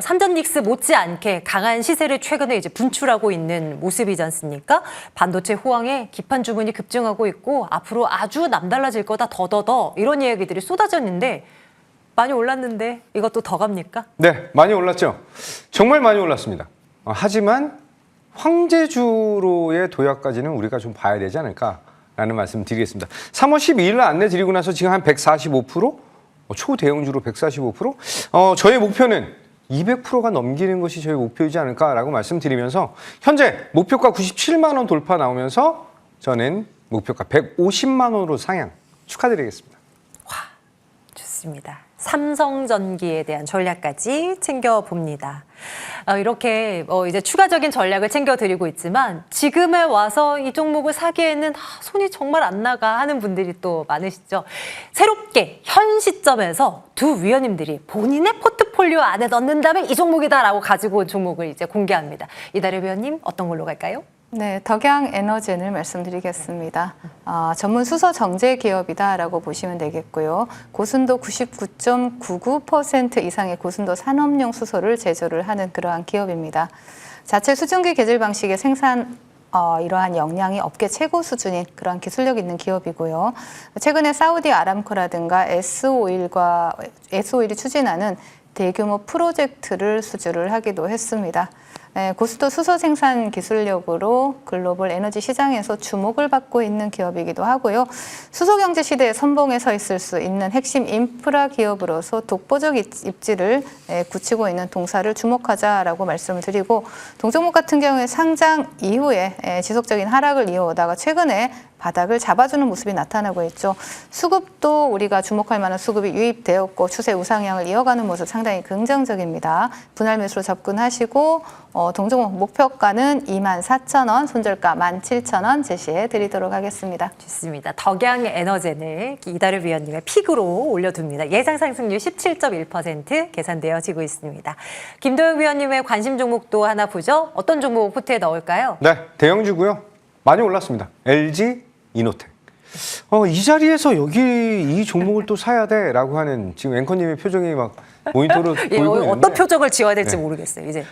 Speaker 1: 삼전닉스 못지않게 강한 시세를 최근에 이제 분출하고 있는 모습이지 않습니까? 반도체 호황에 기판 주문이 급증하고 있고 앞으로 아주 남달라질 거다 더더더 이런 이야기들이 쏟아졌는데 많이 올랐는데 이것도 더 갑니까?
Speaker 2: 네, 많이 올랐죠. 정말 많이 올랐습니다. 하지만 황제주로의 도약까지는 우리가 좀 봐야 되지 않을까라는 말씀 드리겠습니다. 3월 12일 날 안내 드리고 나서 지금 한 145%, 초대형주로 145%, 저의 목표는 200%가 넘기는 것이 저희 목표이지 않을까라고 말씀드리면서 현재 목표가 97만 원 돌파 나오면서 저는 목표가 150만 원으로 상향 축하드리겠습니다.
Speaker 1: 좋습니다. 삼성전기에 대한 전략까지 챙겨봅니다. 이렇게 이제 추가적인 전략을 챙겨드리고 있지만 지금에 와서 이 종목을 사기에는 손이 정말 안 나가 하는 분들이 또 많으시죠. 새롭게 현 시점에서 두 위원님들이 본인의 포트폴리오 안에 넣는다면 이 종목이다라고 가지고 온 종목을 이제 공개합니다. 이다래 위원님 어떤 걸로 갈까요?
Speaker 3: 네, 덕양에너젠을 말씀드리겠습니다. 전문 수소 정제 기업이다라고 보시면 되겠고요. 고순도 99.99% 이상의 고순도 산업용 수소를 제조를 하는 그러한 기업입니다. 자체 수증기 개질 방식의 생산 이러한 역량이 업계 최고 수준인 그런 기술력 있는 기업이고요. 최근에 사우디 아람코라든가 S오일이 추진하는 대규모 프로젝트를 수주를 하기도 했습니다. 고수도 수소 생산 기술력으로 글로벌 에너지 시장에서 주목을 받고 있는 기업이기도 하고요. 수소 경제 시대에 선봉에 서 있을 수 있는 핵심 인프라 기업으로서 독보적 입지를 굳히고 있는 동사를 주목하자라고 말씀을 드리고, 동종목 같은 경우에 상장 이후에 지속적인 하락을 이어오다가 최근에 바닥을 잡아주는 모습이 나타나고 있죠. 수급도 우리가 주목할 만한 수급이 유입되었고 추세 우상향을 이어가는 모습 상당히 긍정적입니다. 분할 매수로 접근하시고 동종목 목표가는 24,000원, 손절가 17,000원 제시해 드리도록 하겠습니다.
Speaker 1: 좋습니다. 덕양에너젠을 이다르 위원님의 픽으로 올려둡니다. 예상 상승률 17.1% 계산되어지고 있습니다. 김도영 위원님의 관심 종목도 하나 보죠. 어떤 종목 포트에 넣을까요?
Speaker 2: 네, 대형주고요. 많이 올랐습니다. LG 이노텍. 이 자리에서 여기 이 종목을 또 사야 돼라고 하는 지금 앵커님의 표정이 막 모니터로
Speaker 1: 예,
Speaker 2: 보이고 있는데,
Speaker 1: 어떤 표정을 지어야 될지
Speaker 2: 네.
Speaker 1: 모르겠어요. 이제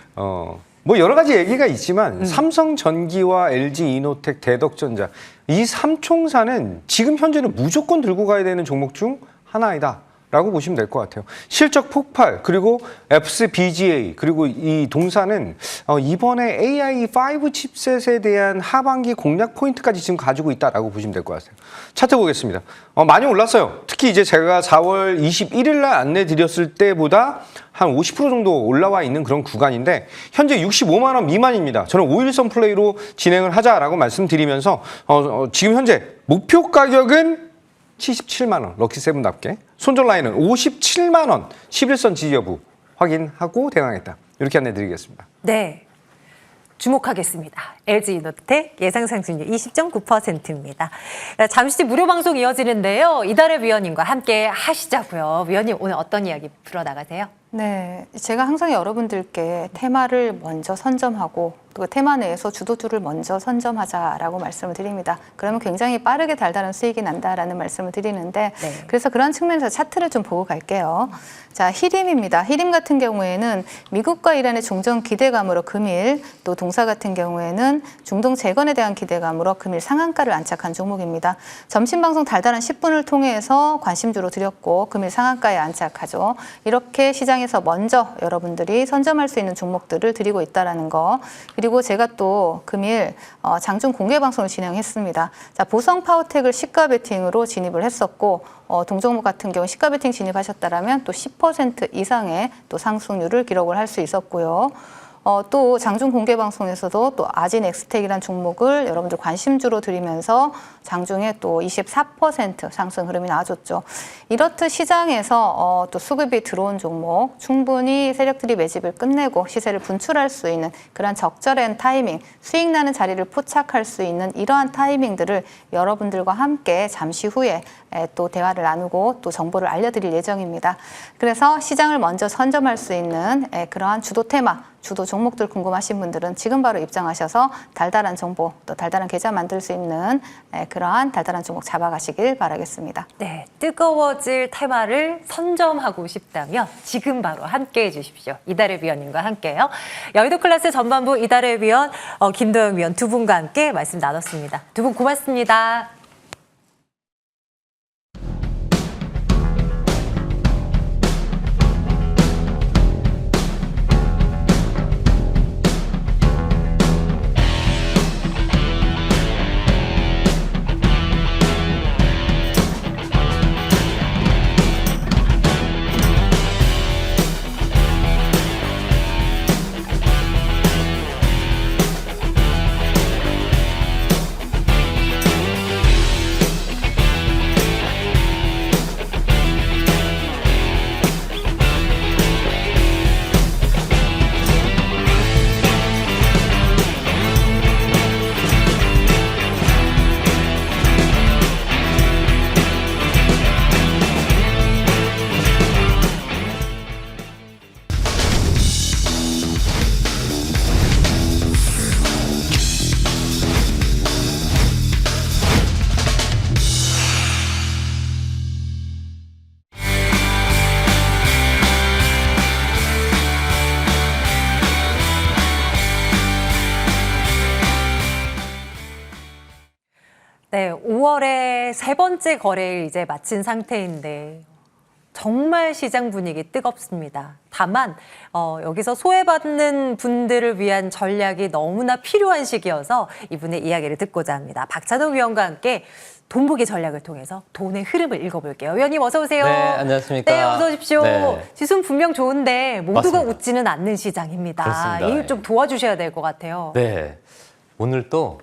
Speaker 2: 뭐 여러 가지 얘기가 있지만 삼성전기와 LG 이노텍, 대덕전자 이 삼총사는 지금 현재는 무조건 들고 가야 되는 종목 중 하나이다 라고 보시면 될 것 같아요. 실적 폭발, 그리고 FSBGA, 그리고 이 동사는 이번에 AI5 칩셋에 대한 하반기 공략 포인트까지 지금 가지고 있다라고 보시면 될 것 같아요. 차트 보겠습니다. 많이 올랐어요. 특히 이제 제가 4월 21일 날 안내 드렸을 때보다 한 50% 정도 올라와 있는 그런 구간인데, 현재 65만 원 미만입니다. 저는 5일선 플레이로 진행을 하자라고 말씀드리면서 지금 현재 목표 가격은 77만 원, 럭키세븐답게 손절 라인은 57만 원, 11선 지지 여부 확인하고 대응하겠다. 이렇게 안내드리겠습니다.
Speaker 1: 네, 주목하겠습니다. LG 이노텍 예상 상승률 20.9%입니다. 잠시 뒤 무료 방송 이어지는데요. 이달의 위원님과 함께 하시자고요. 위원님 오늘 어떤 이야기 풀어나가세요?
Speaker 3: 네, 제가 항상 여러분들께 테마를 먼저 선점하고 또 테마 내에서 주도주를 먼저 선점하자라고 말씀을 드립니다. 그러면 굉장히 빠르게 달달한 수익이 난다라는 말씀을 드리는데,
Speaker 1: 네.
Speaker 3: 그래서 그런 측면에서 차트를 좀 보고 갈게요. 자, 히림입니다. 히림 같은 경우에는 미국과 이란의 종전 기대감으로 금일, 또 동사 같은 경우에는 중동 재건에 대한 기대감으로 금일 상한가를 안착한 종목입니다. 점심 방송 달달한 10분을 통해서 관심주로 드렸고 금일 상한가에 안착하죠. 이렇게 시장에서 먼저 여러분들이 선점할 수 있는 종목들을 드리고 있다라는 거. 그리고 제가 또 금일 장중 공개 방송을 진행했습니다. 자, 보성 파워텍을 시가 베팅으로 진입을 했었고, 동종목 같은 경우 시가 베팅 진입하셨다라면 또 10% 이상의 또 상승률을 기록을 할 수 있었고요. 또 장중 공개 방송에서도 또 아진 엑스텍이라는 종목을 여러분들 관심주로 드리면서 장중에 또 24% 상승 흐름이 나와줬죠. 이렇듯 시장에서 또 수급이 들어온 종목, 충분히 세력들이 매집을 끝내고 시세를 분출할 수 있는 그런 적절한 타이밍, 수익 나는 자리를 포착할 수 있는 이러한 타이밍들을 여러분들과 함께 잠시 후에 또 대화를 나누고 또 정보를 알려드릴 예정입니다. 그래서 시장을 먼저 선점할 수 있는 그러한 주도 테마, 주도 종목들 궁금하신 분들은 지금 바로 입장하셔서 달달한 정보, 또 달달한 계좌 만들 수 있는 그러한 달달한 종목 잡아가시길 바라겠습니다.
Speaker 1: 네, 뜨거워질 테마를 선점하고 싶다면 지금 바로 함께해 주십시오. 이달의 위원님과 함께요. 여의도 클래스 전반부 이달의 위원 김도영 위원 두 분과 함께 말씀 나눴습니다. 두 분 고맙습니다. 6월에 세 번째 거래일 이제 마친 상태인데 정말 시장 분위기 뜨겁습니다. 다만 여기서 소외받는 분들을 위한 전략이 너무나 필요한 시기여서 이분의 이야기를 듣고자 합니다. 박찬욱 위원과 함께 돈 보기 전략을 통해서 돈의 흐름을 읽어볼게요. 위원님 어서 오세요.
Speaker 4: 네, 안녕하십니까.
Speaker 1: 네, 어서 오십시오.
Speaker 4: 네.
Speaker 1: 지수는 분명 좋은데 모두가
Speaker 4: 맞습니다.
Speaker 1: 웃지는 않는 시장입니다.
Speaker 4: 그렇습니다.
Speaker 1: 이걸 좀 도와주셔야 될 것 같아요.
Speaker 4: 네. 오늘 또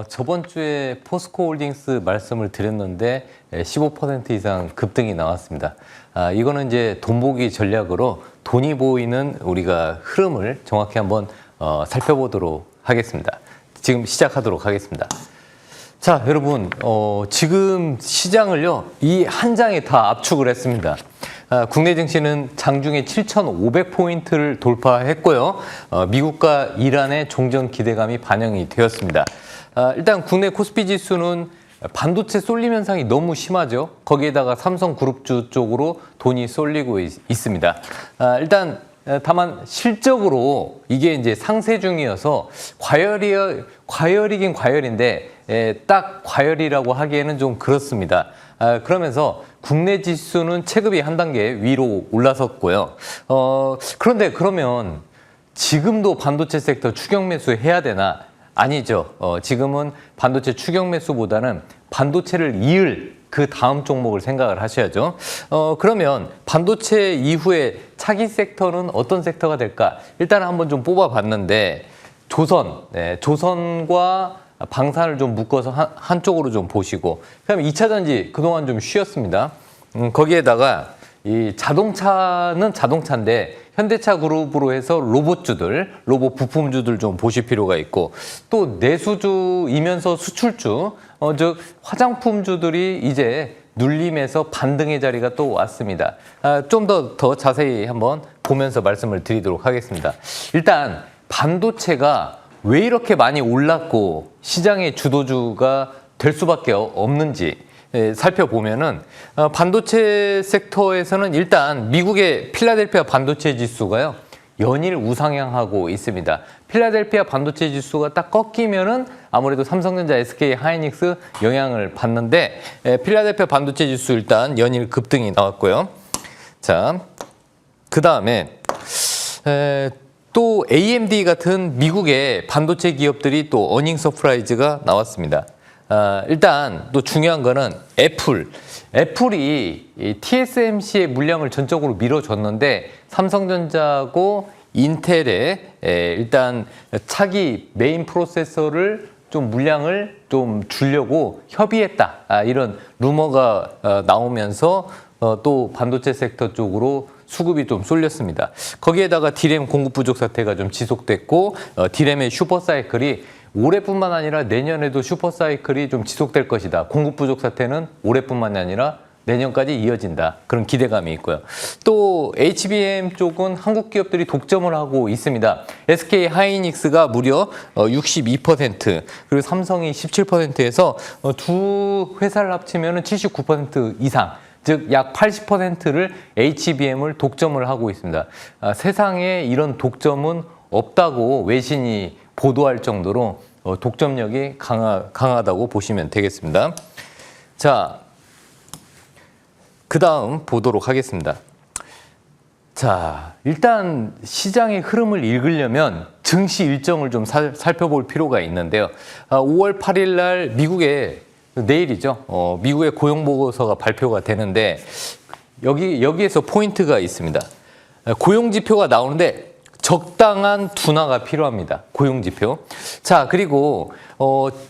Speaker 4: 저번 주에 포스코홀딩스 말씀을 드렸는데 15% 이상 급등이 나왔습니다. 이거는 이제 돈 보기 전략으로 돈이 보이는 우리가 흐름을 정확히 한번 살펴보도록 하겠습니다. 지금 시작하도록 하겠습니다. 자, 여러분, 지금 시장을요, 이 한 장에 다 압축을 했습니다. 국내 증시는 장중에 7,500포인트를 돌파했고요. 미국과 이란의 종전 기대감이 반영이 되었습니다. 일단 국내 코스피 지수는 반도체 쏠림 현상이 너무 심하죠. 거기에다가 삼성그룹주 쪽으로 돈이 쏠리고 있습니다. 일단 다만 실적으로 이게 이제 상세 중이어서 과열이긴 과열인데 딱 과열이라고 하기에는 좀 그렇습니다. 그러면서 국내 지수는 체급이 한 단계 위로 올라섰고요. 그런데 그러면 지금도 반도체 섹터 추격 매수 해야 되나? 아니죠. 지금은 반도체 추격 매수보다는 반도체를 이을 그 다음 종목을 생각을 하셔야죠. 그러면 반도체 이후에 차기 섹터는 어떤 섹터가 될까? 일단 한번 좀 뽑아봤는데 조선과 방산을 좀 묶어서 한쪽으로 좀 보시고, 그다음에 2차 전지 그동안 좀 쉬었습니다. 거기에다가 이 자동차는 자동차인데 현대차 그룹으로 해서 로봇 부품주들 좀 보실 필요가 있고, 또 내수주이면서 수출주, 즉 화장품주들이 이제 눌림에서 반등의 자리가 또 왔습니다. 좀 더 자세히 한번 보면서 말씀을 드리도록 하겠습니다. 일단 반도체가 왜 이렇게 많이 올랐고 시장의 주도주가 될 수밖에 없는지 살펴보면은 반도체 섹터에서는 일단 미국의 필라델피아 반도체 지수가요 연일 우상향하고 있습니다. 필라델피아 반도체 지수가 딱 꺾이면은 아무래도 삼성전자, SK 하이닉스 영향을 받는데 필라델피아 반도체 지수 일단 연일 급등이 나왔고요. 자, 그 다음에 또 AMD 같은 미국의 반도체 기업들이 또 어닝 서프라이즈가 나왔습니다. 일단 또 중요한 거는 애플이 이 TSMC의 물량을 전적으로 밀어줬는데 삼성전자하고 인텔에 일단 차기 메인 프로세서를 좀 물량을 좀 주려고 협의했다. 이런 루머가 나오면서 또 반도체 섹터 쪽으로 수급이 좀 쏠렸습니다. 거기에다가 디램 공급 부족 사태가 좀 지속됐고 디램의 슈퍼사이클이 올해뿐만 아니라 내년에도 슈퍼사이클이 좀 지속될 것이다. 공급 부족 사태는 올해뿐만 아니라 내년까지 이어진다. 그런 기대감이 있고요. 또 HBM 쪽은 한국 기업들이 독점을 하고 있습니다. SK 하이닉스가 무려 62%, 그리고 삼성이 17%에서 두 회사를 합치면 79% 이상, 즉 약 80%를 HBM을 독점을 하고 있습니다. 세상에 이런 독점은 없다고 외신이 보도할 정도로 독점력이 강하다고 보시면 되겠습니다. 자, 그 다음 보도록 하겠습니다. 자, 일단 시장의 흐름을 읽으려면 증시 일정을 좀 살펴볼 필요가 있는데요. 5월 8일 날 미국의 내일이죠. 미국의 고용보고서가 발표가 되는데 여기에서 포인트가 있습니다. 고용지표가 나오는데 적당한 둔화가 필요합니다. 고용지표. 자, 그리고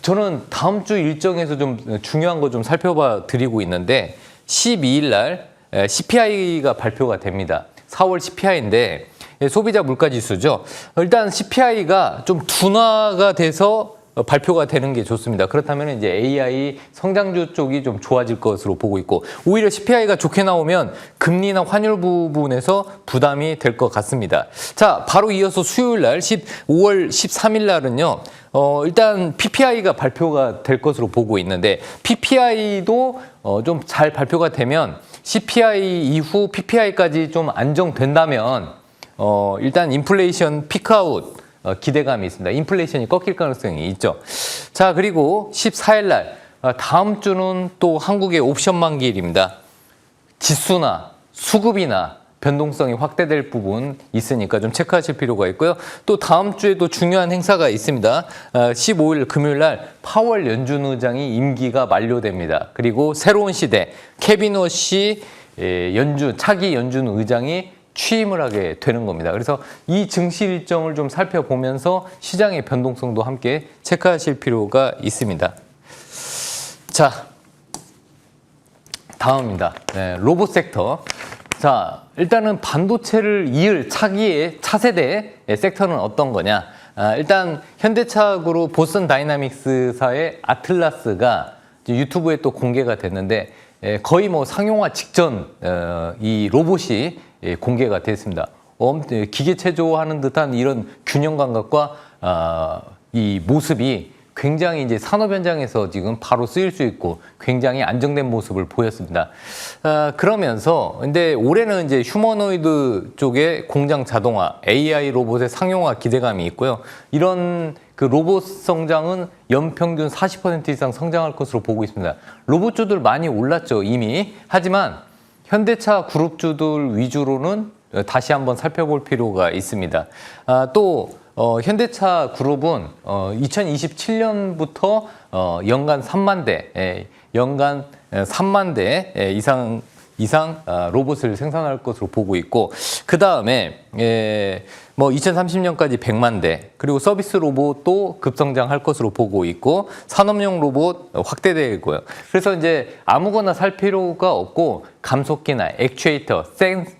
Speaker 4: 저는 다음 주 일정에서 좀 중요한 거 좀 살펴봐 드리고 있는데 12일 날 CPI가 발표가 됩니다. 4월 CPI인데 소비자 물가지수죠. 일단 CPI가 좀 둔화가 돼서 발표가 되는 게 좋습니다. 그렇다면 이제 AI 성장주 쪽이 좀 좋아질 것으로 보고 있고, 오히려 CPI가 좋게 나오면 금리나 환율 부분에서 부담이 될 것 같습니다. 자, 바로 이어서 수요일 날 5월 13일 날은요. 일단 PPI가 발표가 될 것으로 보고 있는데 PPI도 좀 잘 발표가 되면 CPI 이후 PPI까지 좀 안정된다면 일단 인플레이션 피크아웃 기대감이 있습니다. 인플레이션이 꺾일 가능성이 있죠. 자, 그리고 14일 날 다음 주는 또 한국의 옵션 만기일입니다. 지수나 수급이나 변동성이 확대될 부분 있으니까 좀 체크하실 필요가 있고요. 또 다음 주에도 중요한 행사가 있습니다. 15일 금요일 날 파월 연준 의장이 임기가 만료됩니다. 그리고 새로운 시대 케빈 워시 차기 연준 의장이 취임을 하게 되는 겁니다. 그래서 이 증시 일정을 좀 살펴보면서 시장의 변동성도 함께 체크하실 필요가 있습니다. 자, 다음입니다. 로봇 섹터. 자, 일단은 반도체를 이을 차기의 차세대 섹터는 어떤 거냐? 일단 현대차 그룹 보슨 다이나믹스사의 아틀라스가 유튜브에 또 공개가 됐는데 거의 뭐 상용화 직전 이 로봇이 공개가 됐습니다. 기계 체조하는 듯한 이런 균형 감각과 이 모습이 굉장히 이제 산업 현장에서 지금 바로 쓰일 수 있고 굉장히 안정된 모습을 보였습니다. 그러면서 근데 올해는 이제 휴머노이드 쪽의 공장 자동화, AI 로봇의 상용화 기대감이 있고요. 이런 그 로봇 성장은 연평균 40% 이상 성장할 것으로 보고 있습니다. 로봇주들 많이 올랐죠, 이미. 하지만 현대차 그룹주들 위주로는 다시 한번 살펴볼 필요가 있습니다. 또 현대차 그룹은 2027년부터 연간 3만 대, 연간 3만 대 이상 로봇을 생산할 것으로 보고 있고, 그 다음에 뭐 2030년까지 100만 대, 그리고 서비스 로봇도 급성장할 것으로 보고 있고, 산업용 로봇 확대되고요. 그래서 이제 아무거나 살 필요가 없고 감속기나 액추에이터,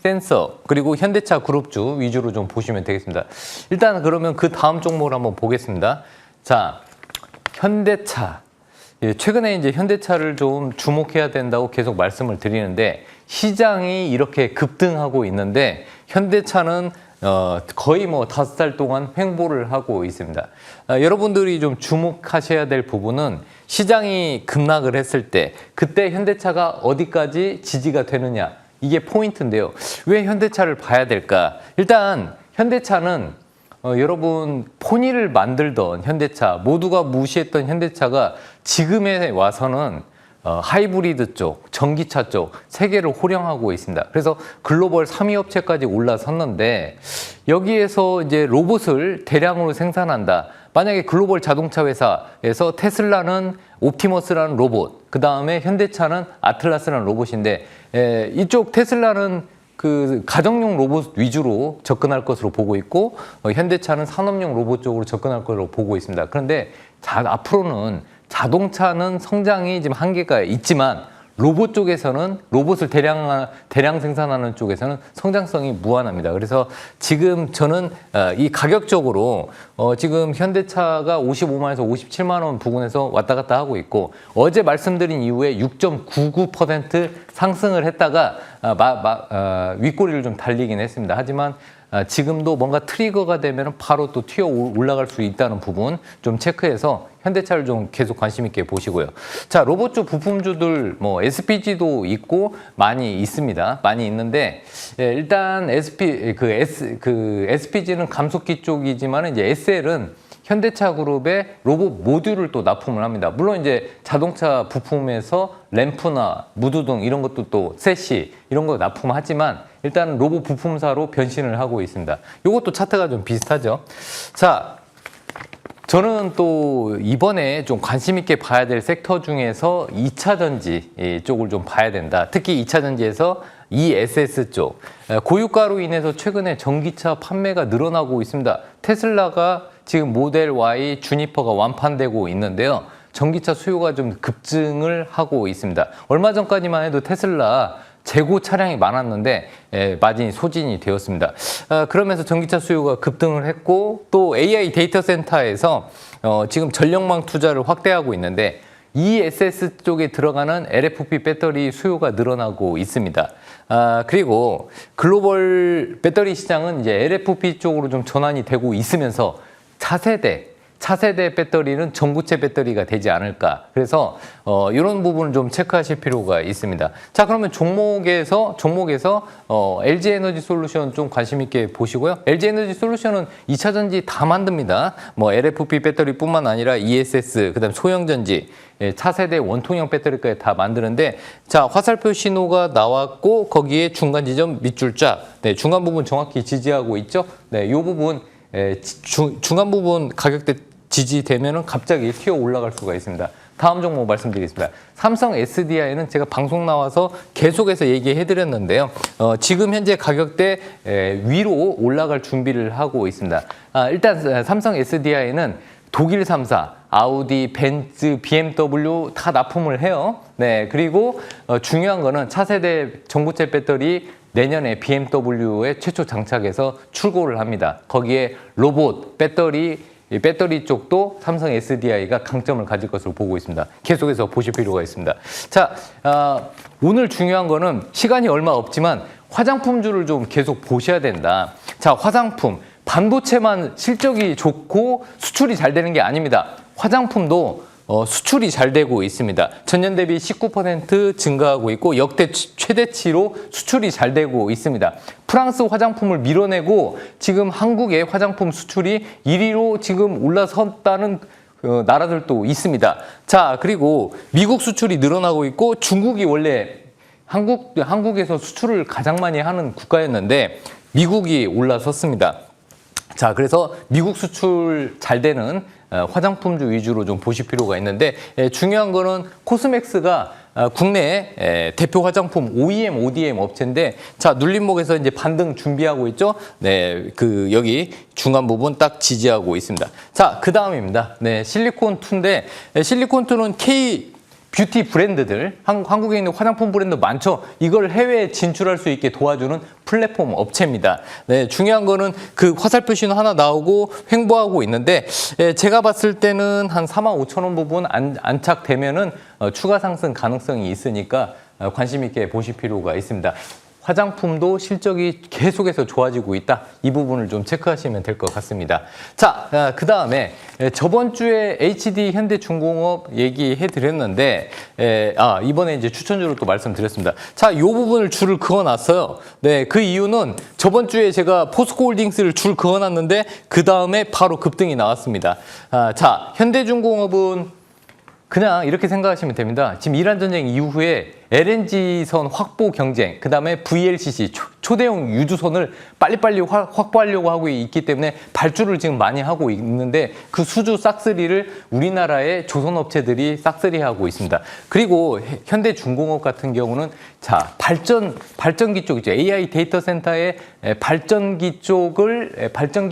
Speaker 4: 센서, 그리고 현대차 그룹주 위주로 좀 보시면 되겠습니다. 일단 그러면 그 다음 종목을 한번 보겠습니다. 자, 현대차. 최근에 이제 현대차를 좀 주목해야 된다고 계속 말씀을 드리는데, 시장이 이렇게 급등하고 있는데 현대차는 거의 뭐 5달 동안 횡보를 하고 있습니다. 여러분들이 좀 주목하셔야 될 부분은 시장이 급락을 했을 때 그때 현대차가 어디까지 지지가 되느냐, 이게 포인트인데요. 왜 현대차를 봐야 될까? 일단 현대차는 여러분 포니를 만들던 현대차, 모두가 무시했던 현대차가 지금에 와서는 하이브리드 쪽, 전기차 쪽 세계를 호령하고 있습니다. 그래서 글로벌 3위 업체까지 올라섰는데, 여기에서 이제 로봇을 대량으로 생산한다. 만약에 글로벌 자동차 회사에서 테슬라는 옵티머스라는 로봇, 그 다음에 현대차는 아틀라스라는 로봇인데, 이쪽 테슬라는 그 가정용 로봇 위주로 접근할 것으로 보고 있고, 현대차는 산업용 로봇 쪽으로 접근할 것으로 보고 있습니다. 그런데 앞으로는 자동차는 성장이 지금 한계가 있지만 로봇 쪽에서는, 로봇을 대량 생산하는 쪽에서는 성장성이 무한합니다. 그래서 지금 저는 이 가격적으로 지금 현대차가 55만에서 57만 원 부근에서 왔다 갔다 하고 있고, 어제 말씀드린 이후에 6.99% 상승을 했다가 윗꼬리를 좀 달리긴 했습니다. 하지만 지금도 뭔가 트리거가 되면 바로 또 튀어 올라갈 수 있다는 부분 좀 체크해서 현대차를 좀 계속 관심 있게 보시고요. 자, 로봇주 부품주들 뭐 SPG도 있고 많이 있습니다. 많이 있는데 일단 SPG는 감속기 쪽이지만 이제 SL은 현대차 그룹의 로봇 모듈을 또 납품을 합니다. 물론 이제 자동차 부품에서 램프나 무드등 이런 것도 또 세시 이런 거 납품하지만 일단 로봇 부품사로 변신을 하고 있습니다. 이것도 차트가 좀 비슷하죠. 자, 저는 또 이번에 좀 관심 있게 봐야 될 섹터 중에서 2차 전지 쪽을 좀 봐야 된다. 특히 2차 전지에서 ESS 쪽. 고유가로 인해서 최근에 전기차 판매가 늘어나고 있습니다. 테슬라가 지금 모델 Y, 주니퍼가 완판되고 있는데요. 전기차 수요가 좀 급증을 하고 있습니다. 얼마 전까지만 해도 테슬라 재고 차량이 많았는데 마진이 소진이 되었습니다. 그러면서 전기차 수요가 급등을 했고, 또 AI 데이터 센터에서 지금 전력망 투자를 확대하고 있는데 ESS 쪽에 들어가는 LFP 배터리 수요가 늘어나고 있습니다. 그리고 글로벌 배터리 시장은 이제 LFP 쪽으로 좀 전환이 되고 있으면서 차세대 차세대 배터리는 전구체 배터리가 되지 않을까. 그래서 이런 부분을 좀 체크하실 필요가 있습니다. 자, 그러면 종목에서 LG 에너지 솔루션 좀 관심 있게 보시고요. LG 에너지 솔루션은 2차 전지 다 만듭니다. 뭐 LFP 배터리뿐만 아니라 ESS, 그다음 소형 전지, 차세대 원통형 배터리까지 다 만드는데, 자, 화살표 신호가 나왔고 거기에 중간 지점 밑줄 쫙, 네, 중간 부분 정확히 지지하고 있죠. 네, 이 부분 중간 부분 가격대 지지되면은 갑자기 튀어 올라갈 수가 있습니다. 다음 종목 말씀드리겠습니다. 삼성 SDI는 제가 방송 나와서 계속해서 얘기해드렸는데요. 지금 현재 가격대 위로 올라갈 준비를 하고 있습니다. 일단 삼성 SDI는 독일 3사, 아우디, 벤츠, BMW 다 납품을 해요. 네, 그리고 중요한 거는 차세대 전구체 배터리 내년에 BMW에 최초 장착해서 출고를 합니다. 거기에 로봇, 배터리 쪽도 삼성 SDI가 강점을 가질 것으로 보고 있습니다. 계속해서 보실 필요가 있습니다. 자, 오늘 중요한 거는 시간이 얼마 없지만 화장품주를 좀 계속 보셔야 된다. 자, 화장품, 반도체만 실적이 좋고 수출이 잘 되는 게 아닙니다. 화장품도 수출이 잘 되고 있습니다. 전년 대비 19% 증가하고 있고 역대 최대치로 수출이 잘 되고 있습니다. 프랑스 화장품을 밀어내고 지금 한국의 화장품 수출이 1위로 지금 올라섰다는 나라들도 있습니다. 자, 그리고 미국 수출이 늘어나고 있고 중국이 원래 한국에서 수출을 가장 많이 하는 국가였는데 미국이 올라섰습니다. 자, 그래서 미국 수출 잘 되는 화장품주 위주로 좀 보실 필요가 있는데, 중요한 거는 코스맥스가 국내 대표 화장품 OEM, ODM 업체인데, 자, 눌림목에서 이제 반등 준비하고 있죠. 네, 여기 중간 부분 딱 지지하고 있습니다. 자, 그 다음입니다. 네, 실리콘2인데, 실리콘2는 K 뷰티 브랜드들, 한국에 있는 화장품 브랜드 많죠. 이걸 해외에 진출할 수 있게 도와주는 플랫폼 업체입니다. 네, 중요한 거는 그 화살표 신호 하나 나오고 횡보하고 있는데, 제가 봤을 때는 한 45,000원 부분 안착되면은 추가 상승 가능성이 있으니까 관심 있게 보실 필요가 있습니다. 화장품도 실적이 계속해서 좋아지고 있다. 이 부분을 좀 체크하시면 될 것 같습니다. 자, 그 다음에 저번 주에 HD 현대중공업 얘기해 드렸는데, 이번에 이제 추천주로 또 말씀드렸습니다. 자, 이 부분을 줄을 그어놨어요. 네, 그 이유는 저번 주에 제가 포스코홀딩스를 줄 그어놨는데 그 다음에 바로 급등이 나왔습니다. 자, 현대중공업은 그냥 이렇게 생각하시면 됩니다. 지금 이란 전쟁 이후에 LNG선 확보 경쟁, 그 다음에 VLCC, 초대형 유주선을 빨리빨리 확보하려고 하고 있기 때문에 발주를 지금 많이 하고 있는데 그 수주 싹쓸이를 우리나라의 조선업체들이 싹쓸이하고 있습니다. 그리고 현대중공업 같은 경우는 자, 발전기 쪽 있죠. AI 데이터 센터의 발전기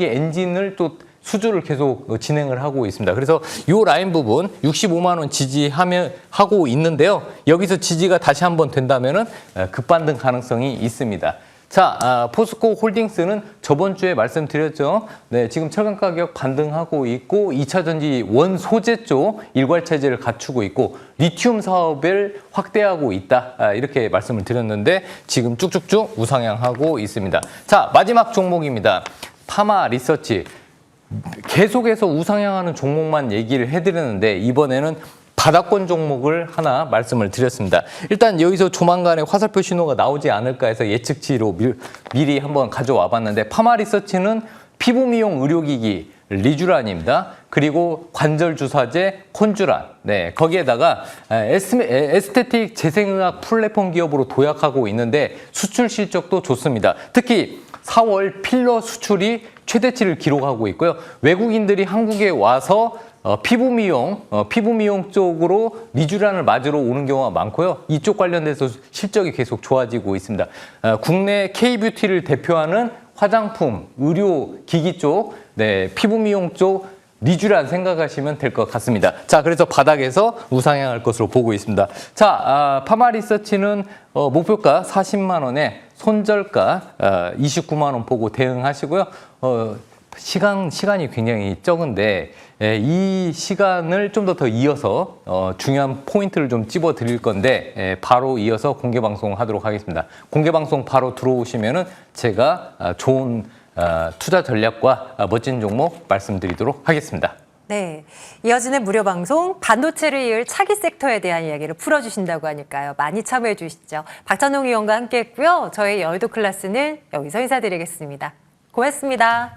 Speaker 4: 엔진을 또 수주를 계속 진행을 하고 있습니다. 그래서 이 라인 부분 65만 원 지지하고 있는데요. 여기서 지지가 다시 한번 된다면은 급반등 가능성이 있습니다. 자, 포스코 홀딩스는 저번 주에 말씀드렸죠. 네, 지금 철강 가격 반등하고 있고 2차 전지 원 소재 쪽 일괄 체제를 갖추고 있고 리튬 사업을 확대하고 있다. 이렇게 말씀을 드렸는데 지금 쭉쭉쭉 우상향하고 있습니다. 자, 마지막 종목입니다. 파마 리서치. 계속해서 우상향하는 종목만 얘기를 해드렸는데 이번에는 바닥권 종목을 하나 말씀을 드렸습니다. 일단 여기서 조만간에 화살표 신호가 나오지 않을까 해서 예측치로 미리 한번 가져와 봤는데 파마 리서치는 피부 미용 의료기기 리쥬란입니다. 그리고 관절 주사제 콘쥬란. 네, 거기에다가 에스테틱 재생의학 플랫폼 기업으로 도약하고 있는데 수출 실적도 좋습니다. 특히 4월 필러 수출이 최대치를 기록하고 있고요. 외국인들이 한국에 와서 피부 미용 쪽으로 리쥬란을 맞으러 오는 경우가 많고요. 이쪽 관련돼서 실적이 계속 좋아지고 있습니다. 국내 K뷰티를 대표하는 화장품, 의료 기기 쪽, 네, 피부 미용 쪽 리쥬란 생각하시면 될 것 같습니다. 자, 그래서 바닥에서 우상향할 것으로 보고 있습니다. 자, 파마 리서치는 목표가 40만 원에 손절가 29만 원 보고 대응하시고요. 시간이 굉장히 적은데 이 시간을 좀 더 이어서 중요한 포인트를 좀 찝어 드릴 건데 바로 이어서 공개 방송 하도록 하겠습니다. 공개 방송 바로 들어오시면은 제가 좋은 투자 전략과 멋진 종목 말씀드리도록 하겠습니다.
Speaker 1: 네, 이어지는 무료 방송 반도체를 이을 차기 섹터에 대한 이야기를 풀어주신다고 하니까요. 많이 참여해 주시죠. 박찬홍 의원과 함께했고요. 저희 여의도 클래스는 여기서 인사드리겠습니다. 고맙습니다.